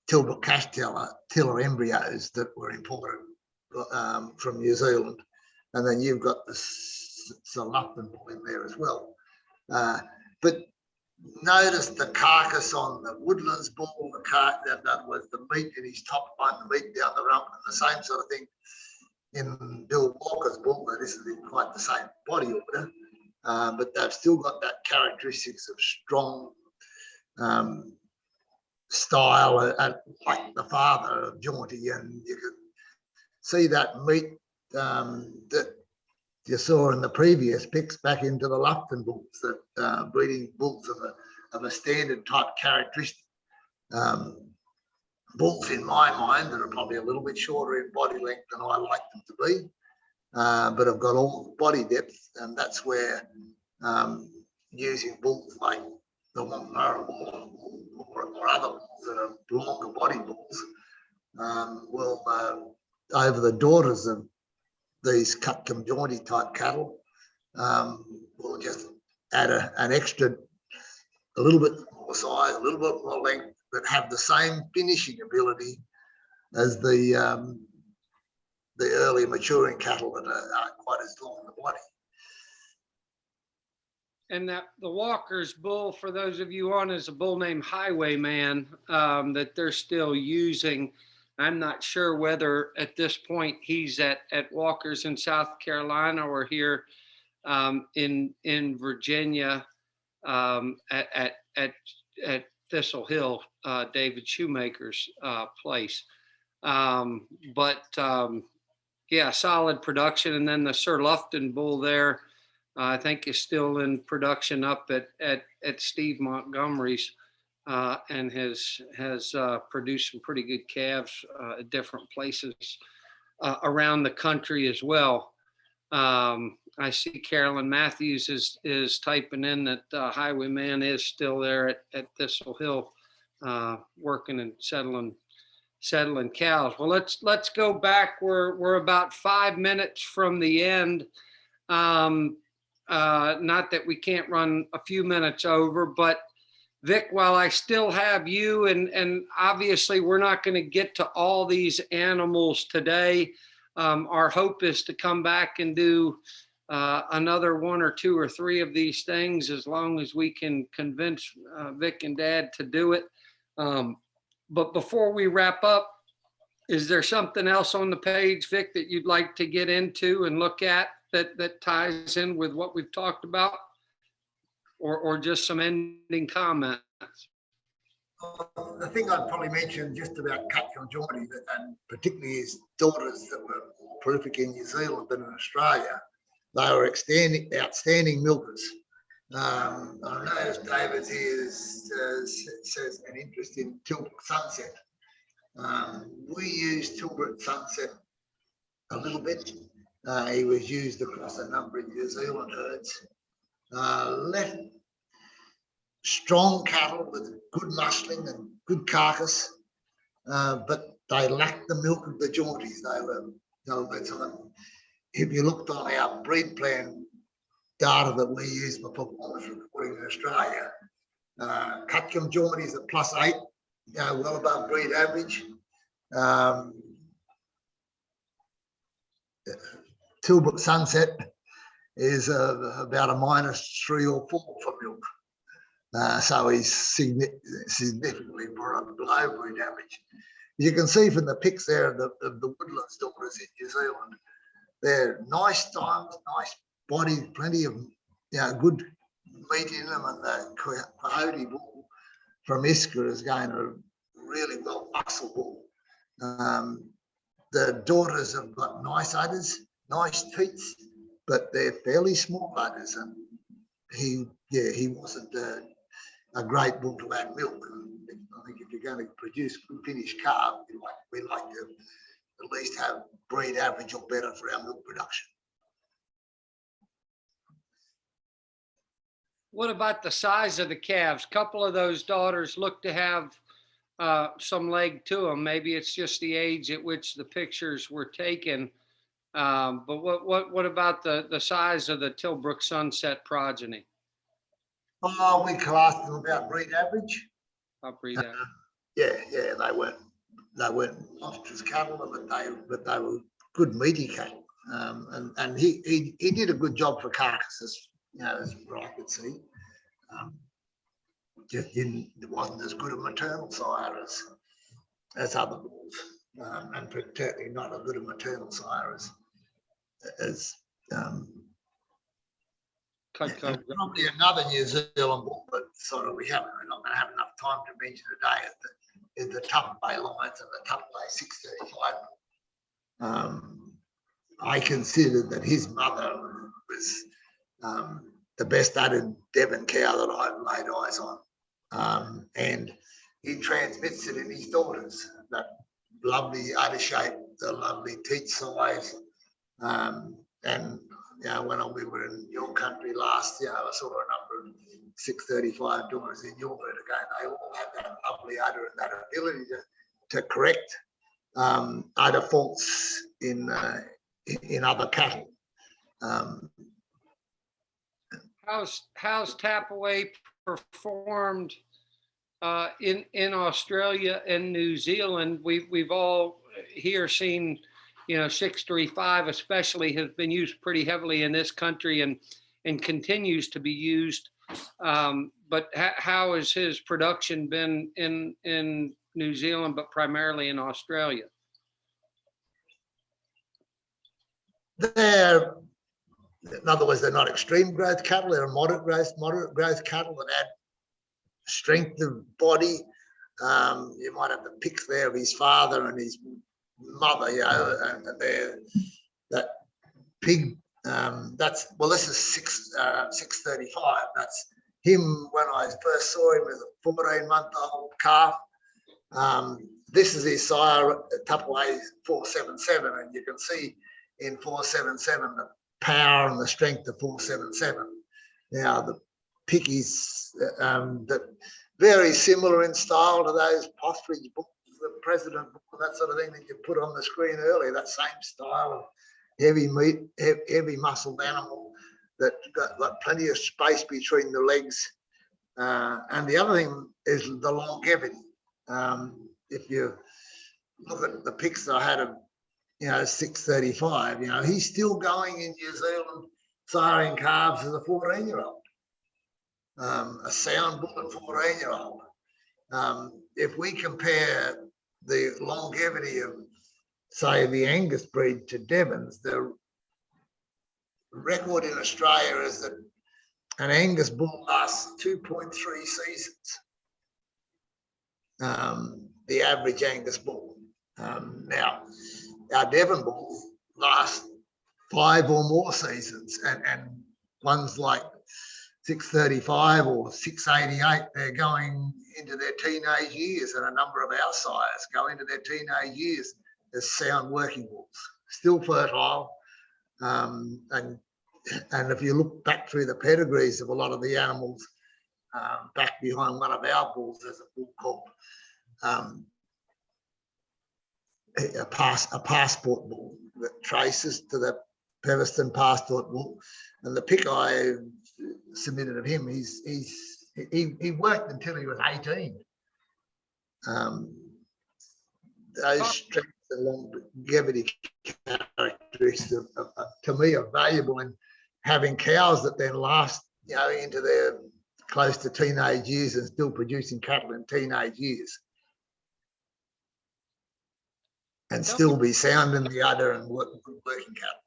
Tilbrook cash tiller embryos that were imported from New Zealand. And then you've got the Lupton bull in there as well. But notice the carcass on the Woodlands bull, that was the meat in his top one, the meat down the rump, and the same sort of thing in Bill Walker's bull. This isn't quite the same body order, but they've still got that characteristics of strong style, like the father of Jaunty, and you can see that meat that you saw in the previous pics back into the Lupton bulls, that breeding bulls of a standard type characteristic. Bulls in my mind that are probably a little bit shorter in body length than I like them to be, but have got all the body depth, and that's where using bulls like the Wongamurra bull or other bulls that are longer body bulls will, over the daughters of these Cutcomb Jaunty type cattle, will just add an extra, a little bit more size, a little bit more length, but have the same finishing ability as the early maturing cattle that aren't quite as long in the body. And that the Walker's bull, for those of you on, is a bull named Highwayman that they're still using. I'm not sure whether at this point he's at Walker's in South Carolina or here in Virginia at Thistle Hill, David Shoemaker's place. Yeah, solid production. And then the Sir Lufton bull there, I think is still in production up at Steve Montgomery's. And has produced some pretty good calves at different places around the country as well. I see Carolyn Matthews is typing in that Highwayman is still there at Thistle Hill, working and settling cows. Well, let's go back. We're about 5 minutes from the end. Not that we can't run a few minutes over, but Vic, while I still have you, and obviously we're not going to get to all these animals today, our hope is to come back and do another 1 or 2 or 3 of these things, as long as we can convince Vic and Dad to do it. But before we wrap up, is there something else on the page, Vic, that you'd like to get into and look at that ties in with what we've talked about? Or just some ending comments? The thing I'd probably mention just about Cutcomb Jaunty, and particularly his daughters that were more prolific in New Zealand than in Australia, they were outstanding milkers. I noticed David here says an interest in Tilbrook Sunset. We use Tilbrook Sunset a little bit. He was used across a number of New Zealand herds. Left strong cattle with good muscling and good carcass, but they lacked the milk of the Jaunties. If you looked on our breed plan data that we use for performance reporting in Australia, Cutcomb Jaunties at +8, well above breed average. Tilbrook Sunset is about a -3 or 4 for milk. So he's significantly below breed average. You can see from the pics there of the Woodlands daughters in New Zealand, they're nice times, nice body, plenty of good meat in them, and the Coyote bull from Iska is going to really well muscle bull. the daughters have got nice udders, nice teats, but they're fairly small udders. And he wasn't a great bull to add milk. I think if you're going to produce good finished calf, we like to at least have breed average or better for our milk production. What about the size of the calves? A couple of those daughters look to have some leg to them. Maybe it's just the age at which the pictures were taken. But what about the size of the Tilbrook Sunset progeny? Oh, we classed them about breed average. I'll breed that. Yeah, they weren't ostrich cattle, but they were good meaty cattle. And he did a good job for carcasses, as I could see. Just it wasn't as good a maternal sire as other bulls, and certainly not as good a maternal sire as probably another New Zealand bull, but sort of we're not going to have enough time to mention today is the Tupper Bay Lions and the Tupper Bay 635. I considered that his mother was the best uddered Devon cow that I've laid eyes on, and he transmits it in his daughters. That lovely udder shape, the lovely teat size, and when we were in your country last year, I saw a number of 635 daughters in your herd again. They all have that lovely udder and that ability to correct udder faults in other cattle. How's Tapaway performed in Australia and New Zealand? We've all here seen, 635 especially has been used pretty heavily in this country and continues to be used. But how has his production been in New Zealand, but primarily in Australia? In other words, they're not extreme growth cattle, they're moderate growth cattle that add strength of body. You might have the pics there of his father and his mother, and they're that big. This is 635. That's him when I first saw him as a 14-month-old calf. This is his sire, Tapaway 477, and you can see in 477 the power and the strength of 477. Now the pickies that very similar in style to those Postridge books, the President book, that sort of thing that you put on the screen earlier. That same style of heavy meat, heavy muscled animal that got plenty of space between the legs. And the other thing is the longevity. If you look at the pics that I had of 635, he's still going in New Zealand siring calves as a 14-year-old, a sound bull at 14-year-old. If we compare the longevity of, say, the Angus breed to Devon's, the record in Australia is that an Angus bull lasts 2.3 seasons, the average Angus bull. Now, our Devon bulls last 5 or more seasons, and ones like 635 or 688, they're going into their teenage years, and a number of our sires go into their teenage years as sound working bulls, still fertile. And if you look back through the pedigrees of a lot of the animals, back behind one of our bulls, there's a bull called a passport bull that traces to the Peviston passport bull. And the pic I submitted of him, he worked until he was 18. Those strength and longevity characteristics to me are valuable in having cows that then last into their close to teenage years and still producing cattle in teenage years, and still be sound in the udder and working cattle.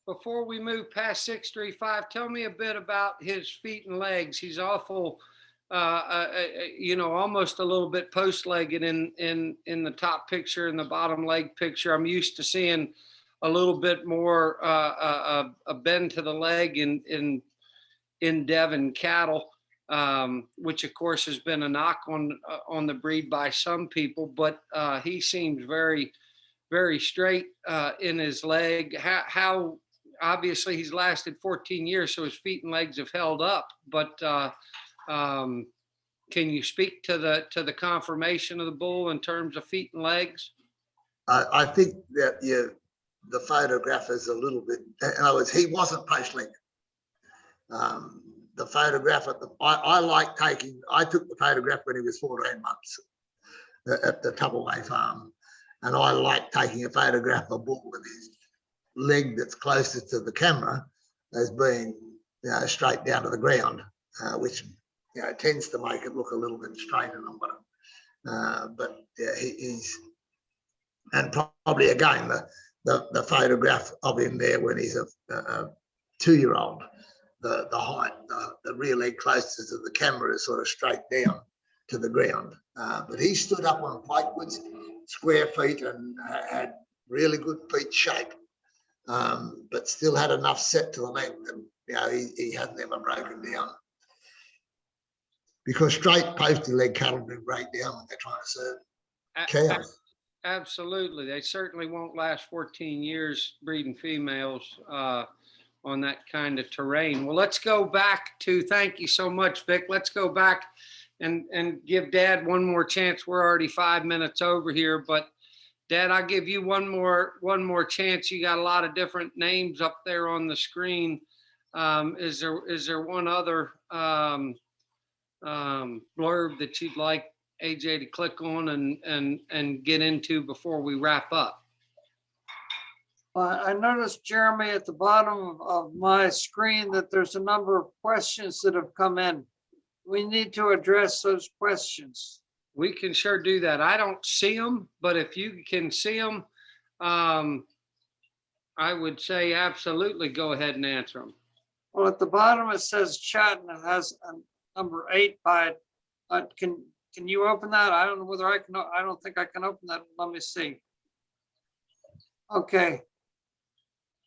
Before we move past 635, tell me a bit about his feet and legs. He's awful you know, almost a little bit post-legged in the top picture and the bottom leg picture. I'm used to seeing a little bit more a bend to the leg in Devon cattle, which of course has been a knock on the breed by some people. But he seems very, very straight in his leg. How obviously he's lasted 14 years, so his feet and legs have held up. But can you speak to the conformation of the bull in terms of feet and legs? I think that the photograph is a little bit, in other words, he wasn't post-legged. The photograph I took the photograph when he was 14 months at the Tupperway farm. And I like taking a photograph of a bull with his leg that's closest to the camera as being, you know, straight down to the ground, which, you know, tends to make it look a little bit straighter than what but yeah, he's, and probably again, the photograph of him there when he's a 2-year-old, the height, the rear leg closest to the camera is sort of straight down to the ground. But he stood up on platewards, square feet, and had really good feet shape, but still had enough set to the leg that, you know, he had never broken down. Because straight posty leg cattle do break down when they're trying to serve cows. Absolutely. They certainly won't last 14 years breeding females on that kind of terrain. Well, let's go back to, thank you so much, Vic. Let's go back and give Dad one more chance. We're already 5 minutes over here, but Dad, I'll give you one more chance. You got a lot of different names up there on the screen. Is there one other blurb that you'd like AJ to click on and get into before we wrap up? I noticed, Jeremy, at the bottom of my screen that there's a number of questions that have come in. We need to address those questions. We can sure do that. I don't see them, but if you can see them, I would say absolutely go ahead and answer them. Well, at the bottom it says chat and it has a number 8 by it. Can you open that? I don't know whether I can. I don't think I can open that. Let me see. Okay.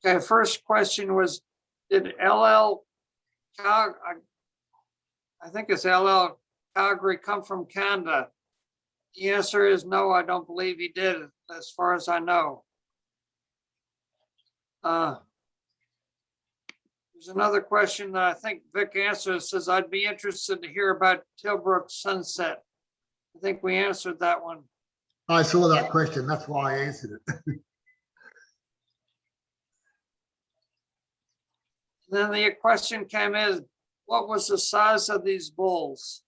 Okay. First question was, did LL I think it's LL Calgary come from Canada? The answer is no, I don't believe he did, as far as I know. There's another question that I think Vic answered. It says, I'd be interested to hear about Tilbrook Sunset. I think we answered that one. I saw that question. That's why I answered it. Then the question came in, what was the size of these bulls?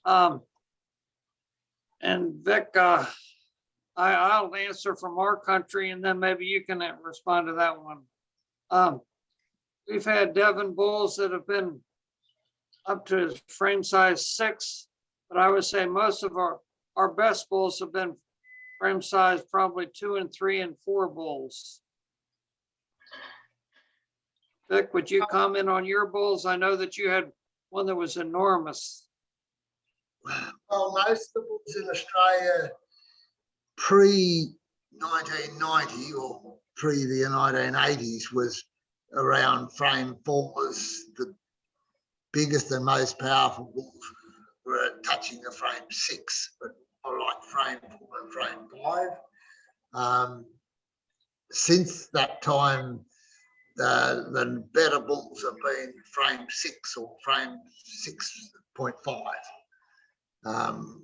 And Vic, I'll answer from our country, and then maybe you can respond to that one. We've had Devon bulls that have been up to frame size 6, but I would say most of our best bulls have been frame size probably 2 and 3 and 4 bulls. Vic, would you comment on your bulls? I know that you had one that was enormous. Well, most of the bulls in Australia pre-1990 or pre the 1980s was around frame 4s. The biggest and most powerful bulls were touching the frame 6, but more like frame 4 and frame 5. Since that time, the better bulls have been frame 6 or frame 6.5.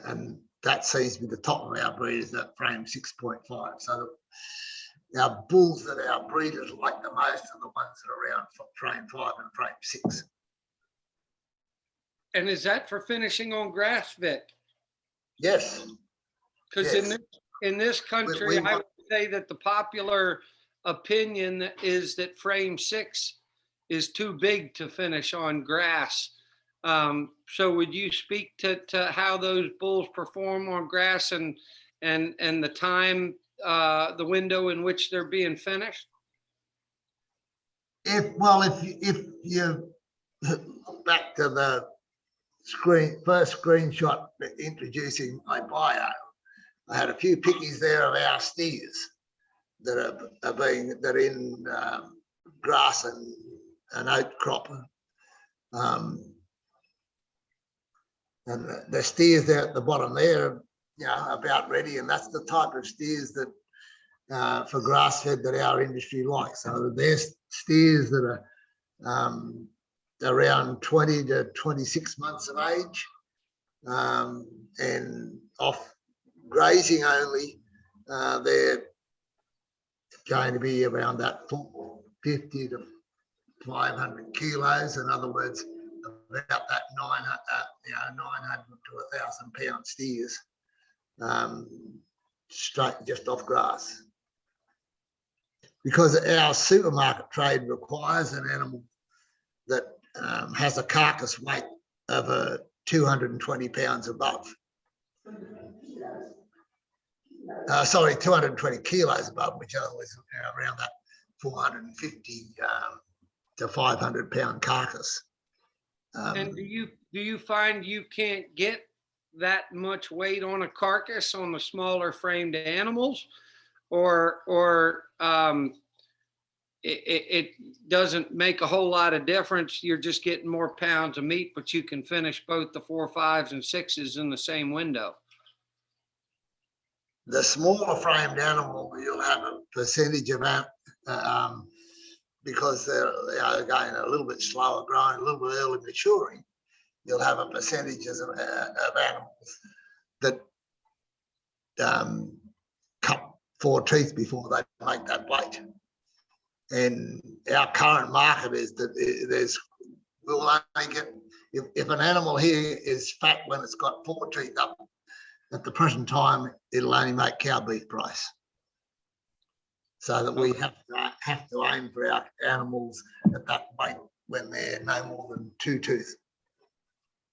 And that seems to be the top of our breeders at frame 6.5. So our bulls that our breeders like the most are the ones that are around frame 5 and frame 6. And is that for finishing on grass, Vic? Yes. Because yes. in this country, I would say that the popular opinion is that frame 6 is too big to finish on grass. So would you speak to how those bulls perform on grass and the time, the window in which they're being finished? If you look back to the first screenshot introducing my bio, I had a few pickies there of our steers that are in grass and oat crop. And the steers there at the bottom there, you know, about ready, and that's the type of steers that for grass fed that our industry likes. So there's steers that are around 20 to 26 months of age, and off grazing only, they're going to be around that 450 to 500 kilos. In other words, about that 900 to 1,000 pound steers, straight just off grass. Because our supermarket trade requires an animal that has a carcass weight of 220 pounds above. 220 kilos above, which is around that 450 to 500 pound carcass. And do you find you can't get that much weight on a carcass on the smaller framed animals, or it doesn't make a whole lot of difference? You're just getting more pounds of meat, but you can finish both the 4, 5s, and 6s in the same window. The smaller framed animal, you'll have a percentage of because they are going a little bit slower growing, a little bit early maturing. You'll have a percentage of animals that cut 4 teeth before they make that weight. And our current market is that we'll only get, if an animal here is fat when it's got 4 teeth up, at the present time, it'll only make cow beef price. So that we have to aim for our animals at that weight when they're no more than 2 teeth.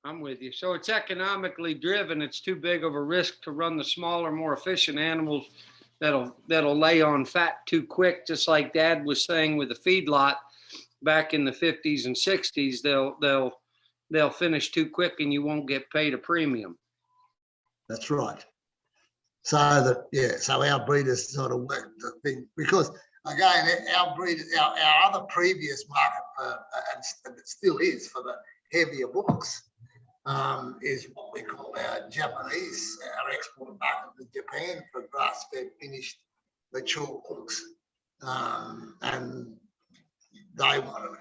I'm with you. So it's economically driven. It's too big of a risk to run the smaller, more efficient animals that'll lay on fat too quick, just like Dad was saying with the feedlot back in the 50s and 60s. They'll finish too quick and you won't get paid a premium. That's right. So our breeders sort of work the thing, because again, our breeders, our other previous market and it still is for the heavier books, is what we call our Japanese, our export market to Japan for grass-fed finished mature books, and they want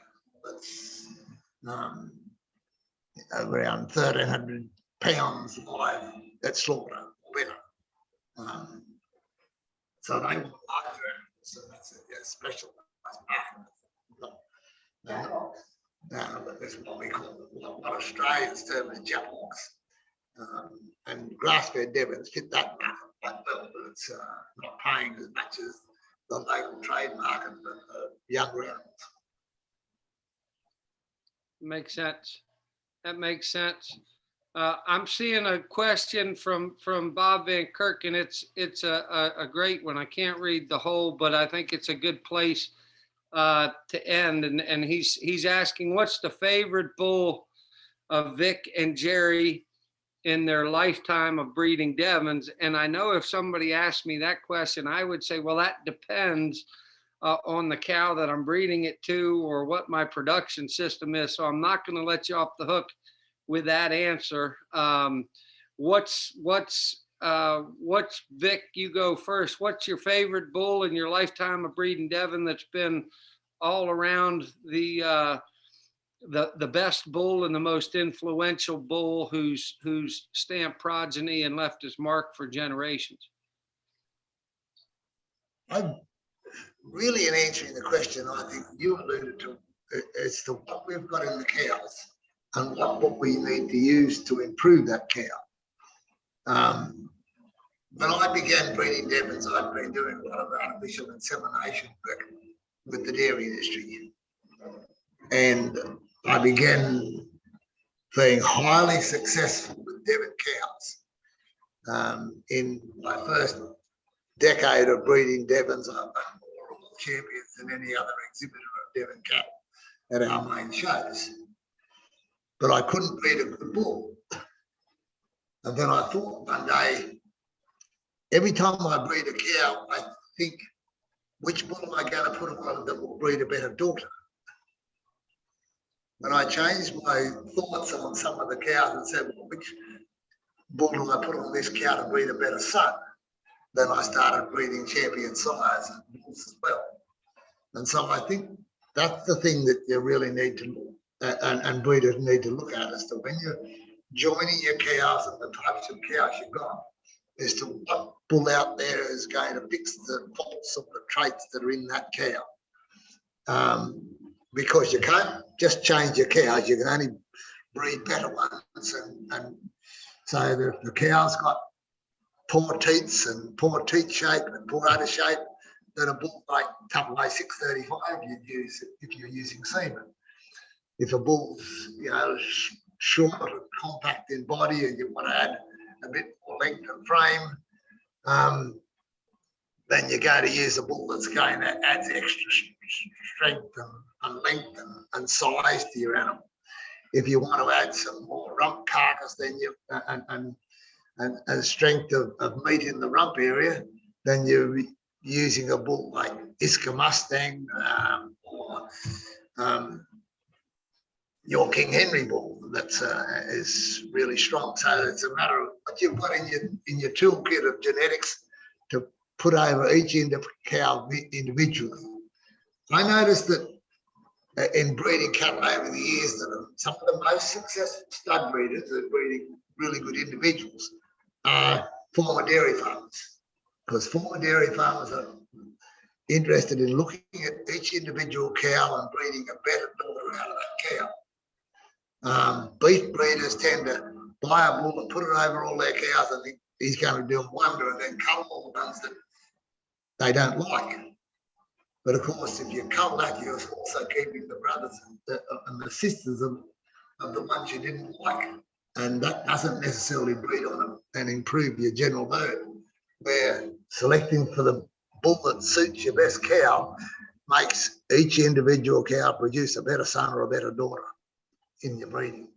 around 1,300 pounds live at slaughter winner. So they want larger animals, so that's a special market. But that's what we call what Australians term as Japhawks. And grass-fed Devons fit that market quite well, but it's not paying as much as the local trade market for younger animals. Makes sense. That makes sense. I'm seeing a question from Bob Van Kirk, and it's a great one. I can't read the whole, but I think it's a good place to end. And he's asking, what's the favorite bull of Vic and Jerry in their lifetime of breeding Devons? And I know if somebody asked me that question, I would say, well, that depends on the cow that I'm breeding it to or what my production system is. So I'm not going to let you off the hook with that answer. What's Vic, you go first. What's your favorite bull in your lifetime of breeding Devon that's been all around the best bull and the most influential bull who's stamped progeny and left his mark for generations? I'm really, in answering the question, I think you alluded to as to what we've got in the cows and what we need to use to improve that cow. When I began breeding Devons, I'd been doing a lot of artificial insemination work with the dairy industry. And I began being highly successful with Devon cows. In my first decade of breeding Devons, I won more champions than any other exhibitor of Devon cattle at our main shows. but I couldn't breed a good bull. And then I thought one day, every time I breed a cow, I think, which bull am I going to put on that will breed a better daughter? When I changed my thoughts on some of the cows and said, well, which bull do I put on this cow to breed a better son? Then I started breeding champion sires and bulls as well. And so I think that's the thing that you really need to look at, and breeders need to look at, as to when you're joining your cows and the types of cows you've got, as to what bull out there is going to fix the faults of the traits that are in that cow. Because you can't just change your cows, you can only breed better ones. And so the cow's got poor teats and poor teat shape and poor udder shape, then a bull like AA 635 you'd use if you're using semen. If a bull's, you know, short and compact in body and you want to add a bit more length and frame, then you're going to use a bull that's going to add extra strength and length and size to your animal. If you want to add some more rump carcass, then you and strength of meat in the rump area, then you're using a bull like Iska Mustang or your King Henry bull that is really strong. So it's a matter of what you've got in your toolkit of genetics to put over each cow individually. I noticed that in breeding cattle over the years, that some of the most successful stud breeders that are breeding really good individuals are former dairy farmers, because former dairy farmers are interested in looking at each individual cow and breeding a better daughter out of that cow. Beef breeders tend to buy a bull and put it over all their cows and think he's going to do them wonder, and then cull all the ones that they don't like. But of course, if you cull that, you're also keeping the brothers and the sisters of the ones you didn't like. And that doesn't necessarily breed on them and improve your general herd, where selecting for the bull that suits your best cow makes each individual cow produce a better son or a better daughter in your breeding.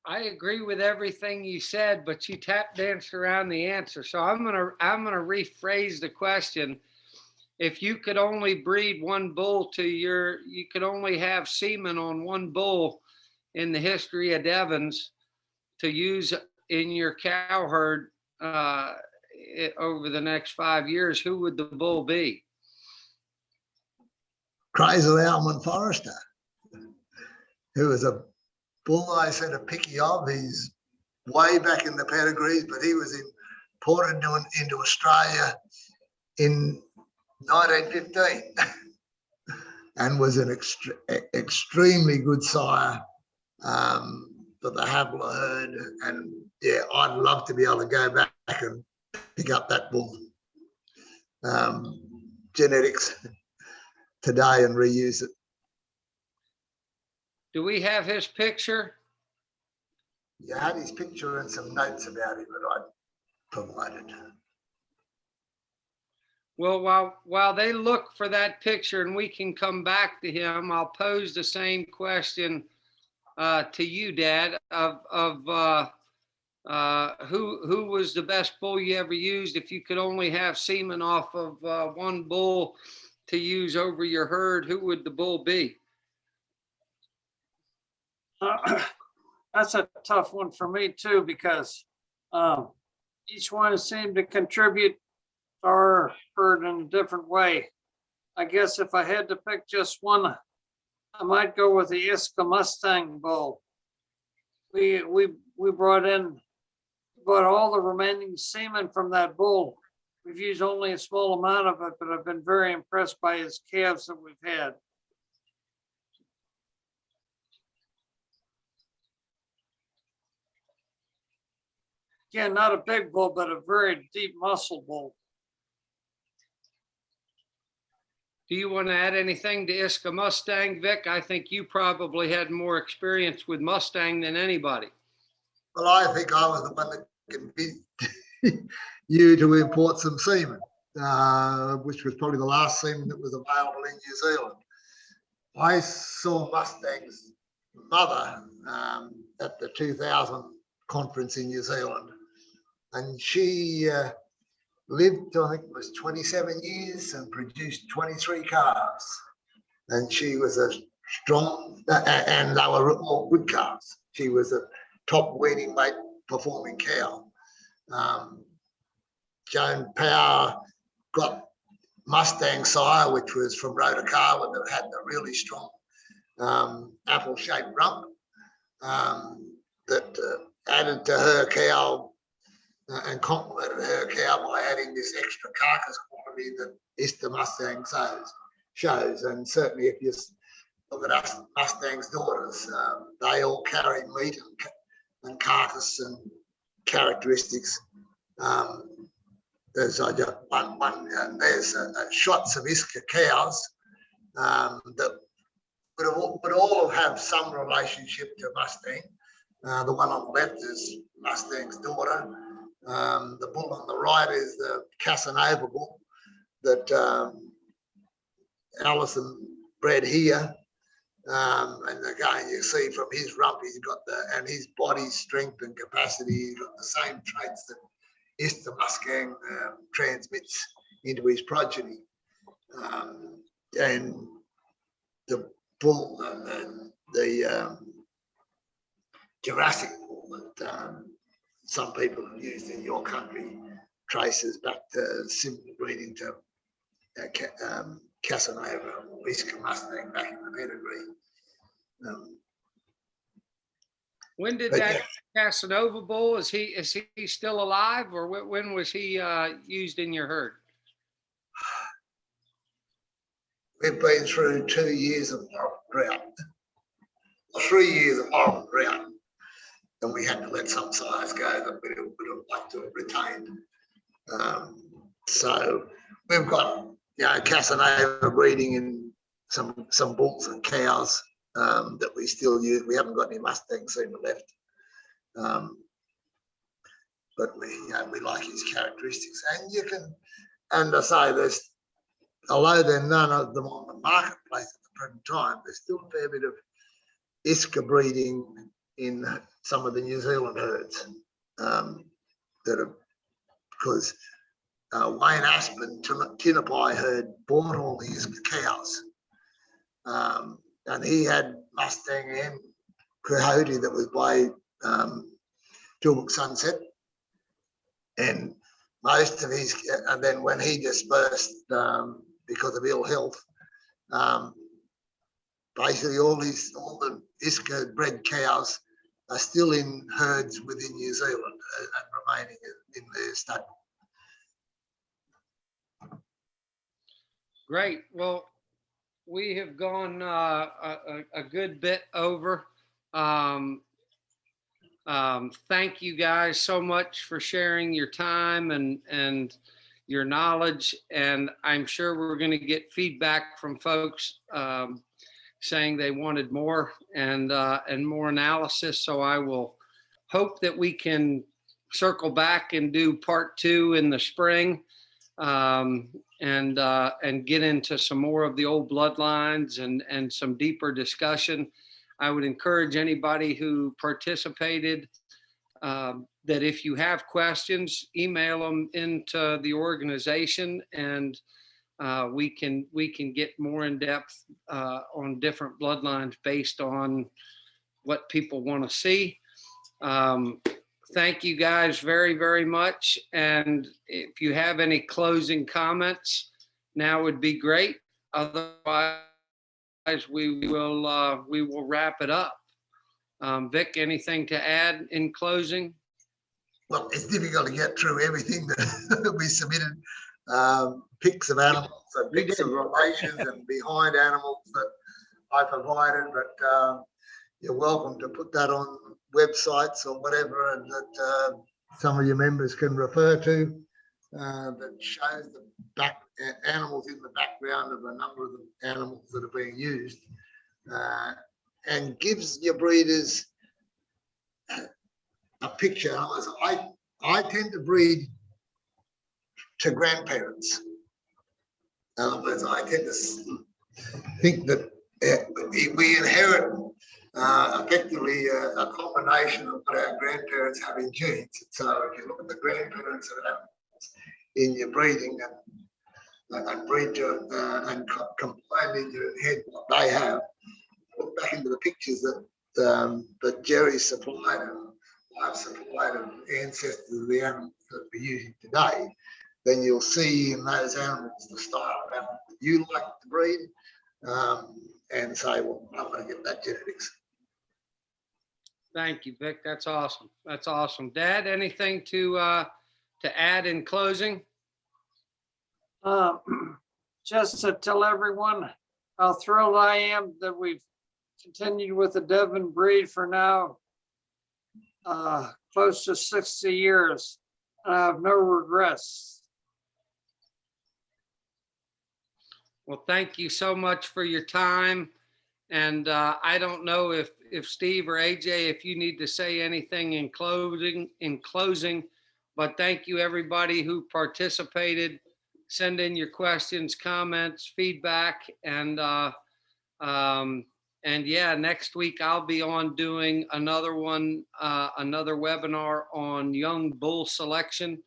I agree with everything you said, but you tap danced around the answer. So I'm gonna rephrase the question. If you could only breed one bull you could only have semen on one bull in the history of Devons to use in your cow herd over the next 5 years, who would the bull be? Crazy Almond Forester, who was a bull I sent a picky of. He's way back in the pedigrees, but he was imported into Australia in 1915 and was an extremely good sire for the Habla herd. And yeah, I'd love to be able to go back and pick up that bull genetics today and reuse it. Do we have his picture? You had his picture and some notes about him that I provided. Well, while they look for that picture and we can come back to him, I'll pose the same question to you, Dad, of who was the best bull you ever used? If you could only have semen off of one bull to use over your herd, who would the bull be? That's a tough one for me too, because each one seemed to contribute to our herd in a different way. I guess if I had to pick just one, I might go with the Iska Mustang bull. We brought all the remaining semen from that bull. We've used only a small amount of it, but I've been very impressed by his calves that we've had. Again, not a big bull, but a very deep muscle bull. Do you want to add anything to Iska Mustang, Vic? I think you probably had more experience with Mustang than anybody. Well, I think I was the one that convinced you to import some semen, which was probably the last semen that was available in New Zealand. I saw Mustangs mother at the 2000 conference in New Zealand, and she lived, I think it was 27 years and produced 23 calves. And she was a strong, and they were all good calves. She was a top weaning weight performing cow. Joan Power got Mustang sire, which was from Rotakawa, that had the really strong apple-shaped rump that added to her cow and complemented her cow by adding this extra carcass quality that Easter Mustang shows. And certainly if you look at us Mustang's daughters, they all carry meat and carcass and characteristics. There's there's shots of Iska cows that would all have some relationship to Mustang. The one on the left is Mustang's daughter. The bull on the right is the Casanova bull that Alison bred here. And again, you see from his rump, he's got and his body strength and capacity, he's got the same traits that Easter Mustang transmits into his progeny. And the bull, the Jurassic bull that some people have used in your country traces back to similar breeding to Casanova or Iska Mustang back in the pedigree. When did that Casanova bull, is he still alive, or when was he used in your herd? We've been through 2 years of horrible drought, or 3 years of horrible drought, and we had to let some sires go that we would have liked to have retained. So we've got Casanova breeding in some bulls and cows that we still use. We haven't got any Mustang semen left, but we like his characteristics. And I say there's, although there are none of them on the marketplace at the present time, there's still a fair bit of Iska breeding in some of the New Zealand herds that are, because Wayne Aspen, Tinapai herd, bought all the Iska cows. And he had Mustang and Coyote that was by Tilbrook Sunset. And most of his, and then when he dispersed because of ill health, basically all the Iska bred cows are still in herds within New Zealand and remaining in their stable. Great. Well, we have gone a good bit over. Thank you guys so much for sharing your time and your knowledge. And I'm sure we're going to get feedback from folks saying they wanted more and more analysis. So I will hope that we can circle back and do part 2 in the spring. And get into some more of the old bloodlines and some deeper discussion. I would encourage anybody who participated that if you have questions, email them into the organization, and we can get more in depth on different bloodlines based on what people want to see. Thank you guys very, very much. And if you have any closing comments, now would be great. Otherwise, we will wrap it up. Vic, anything to add in closing? Well, it's difficult to get through everything that we submitted. Pics of animals and pics of relations and behind animals that I provided, but you're welcome to put that on websites or whatever, and that some of your members can refer to, that shows the animals in the background of a number of the animals that are being used, and gives your breeders a picture. I tend to breed to grandparents. In other words, I tend to think that we inherit effectively a combination of what our grandparents have in genes. So if you look at the grandparents of animals in your breeding and breed and combine in your head what they have, look back into the pictures that Jerry supplied and I've supplied of ancestors of the animals that we're using today, then you'll see in those animals the style of animal that you like to breed, and say, well, I'm going to get that genetics. Thank you, Vic. That's awesome. That's awesome. Dad, anything to add in closing? Just to tell everyone how thrilled I am that we've continued with the Devon breed for now close to 60 years. And I have no regrets. Well, thank you so much for your time. And I don't know if Steve or AJ, if you need to say anything in closing, but thank you everybody who participated. Send in your questions, comments, feedback, and yeah, next week I'll be on doing another one, another webinar on young bull selection.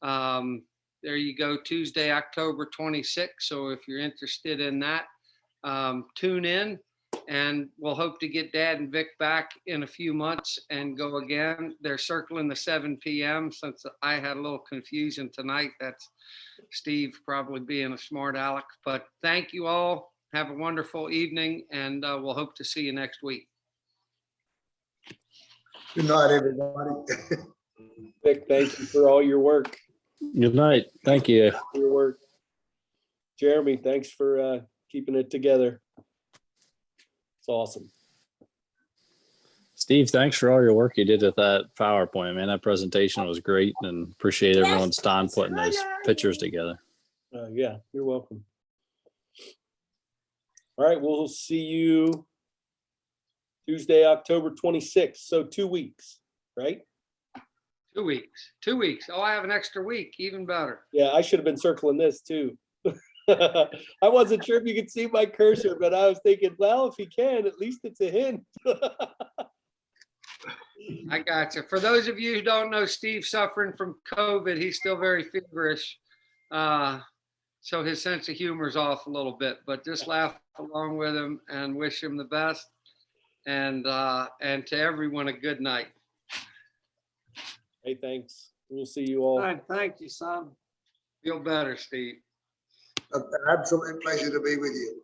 There you go, Tuesday, October 26th. So if you're interested in that, tune in, and we'll hope to get Dad and Vic back in a few months and go again. They're circling the 7 p.m. since I had a little confusion tonight. That's Steve probably being a smart aleck, but thank you all. Have a wonderful evening, and we'll hope to see you next week. Good night, everybody. Vic, thank you for all your work. Good night. Thank you. For your work. Jeremy, thanks for keeping it together. It's awesome. Steve, thanks for all your work you did with that PowerPoint, man. That presentation was great, and appreciate everyone's time putting those pictures together. Yeah, you're welcome. All right, we'll see you Tuesday, October 26th. So 2 weeks, right? 2 weeks. 2 weeks. Oh, I have an extra week. Even better. Yeah, I should have been circling this too. I wasn't sure if you could see my cursor, but I was thinking, well, if he can, at least it's a hint. I got you. For those of you who don't know, Steve's suffering from COVID. He's still very feverish. So his sense of humor is off a little bit, but just laugh along with him and wish him the best. And to everyone, a good night. Hey, thanks. We'll see you all. All right, thank you, son. Feel better, Steve. An absolute pleasure to be with you.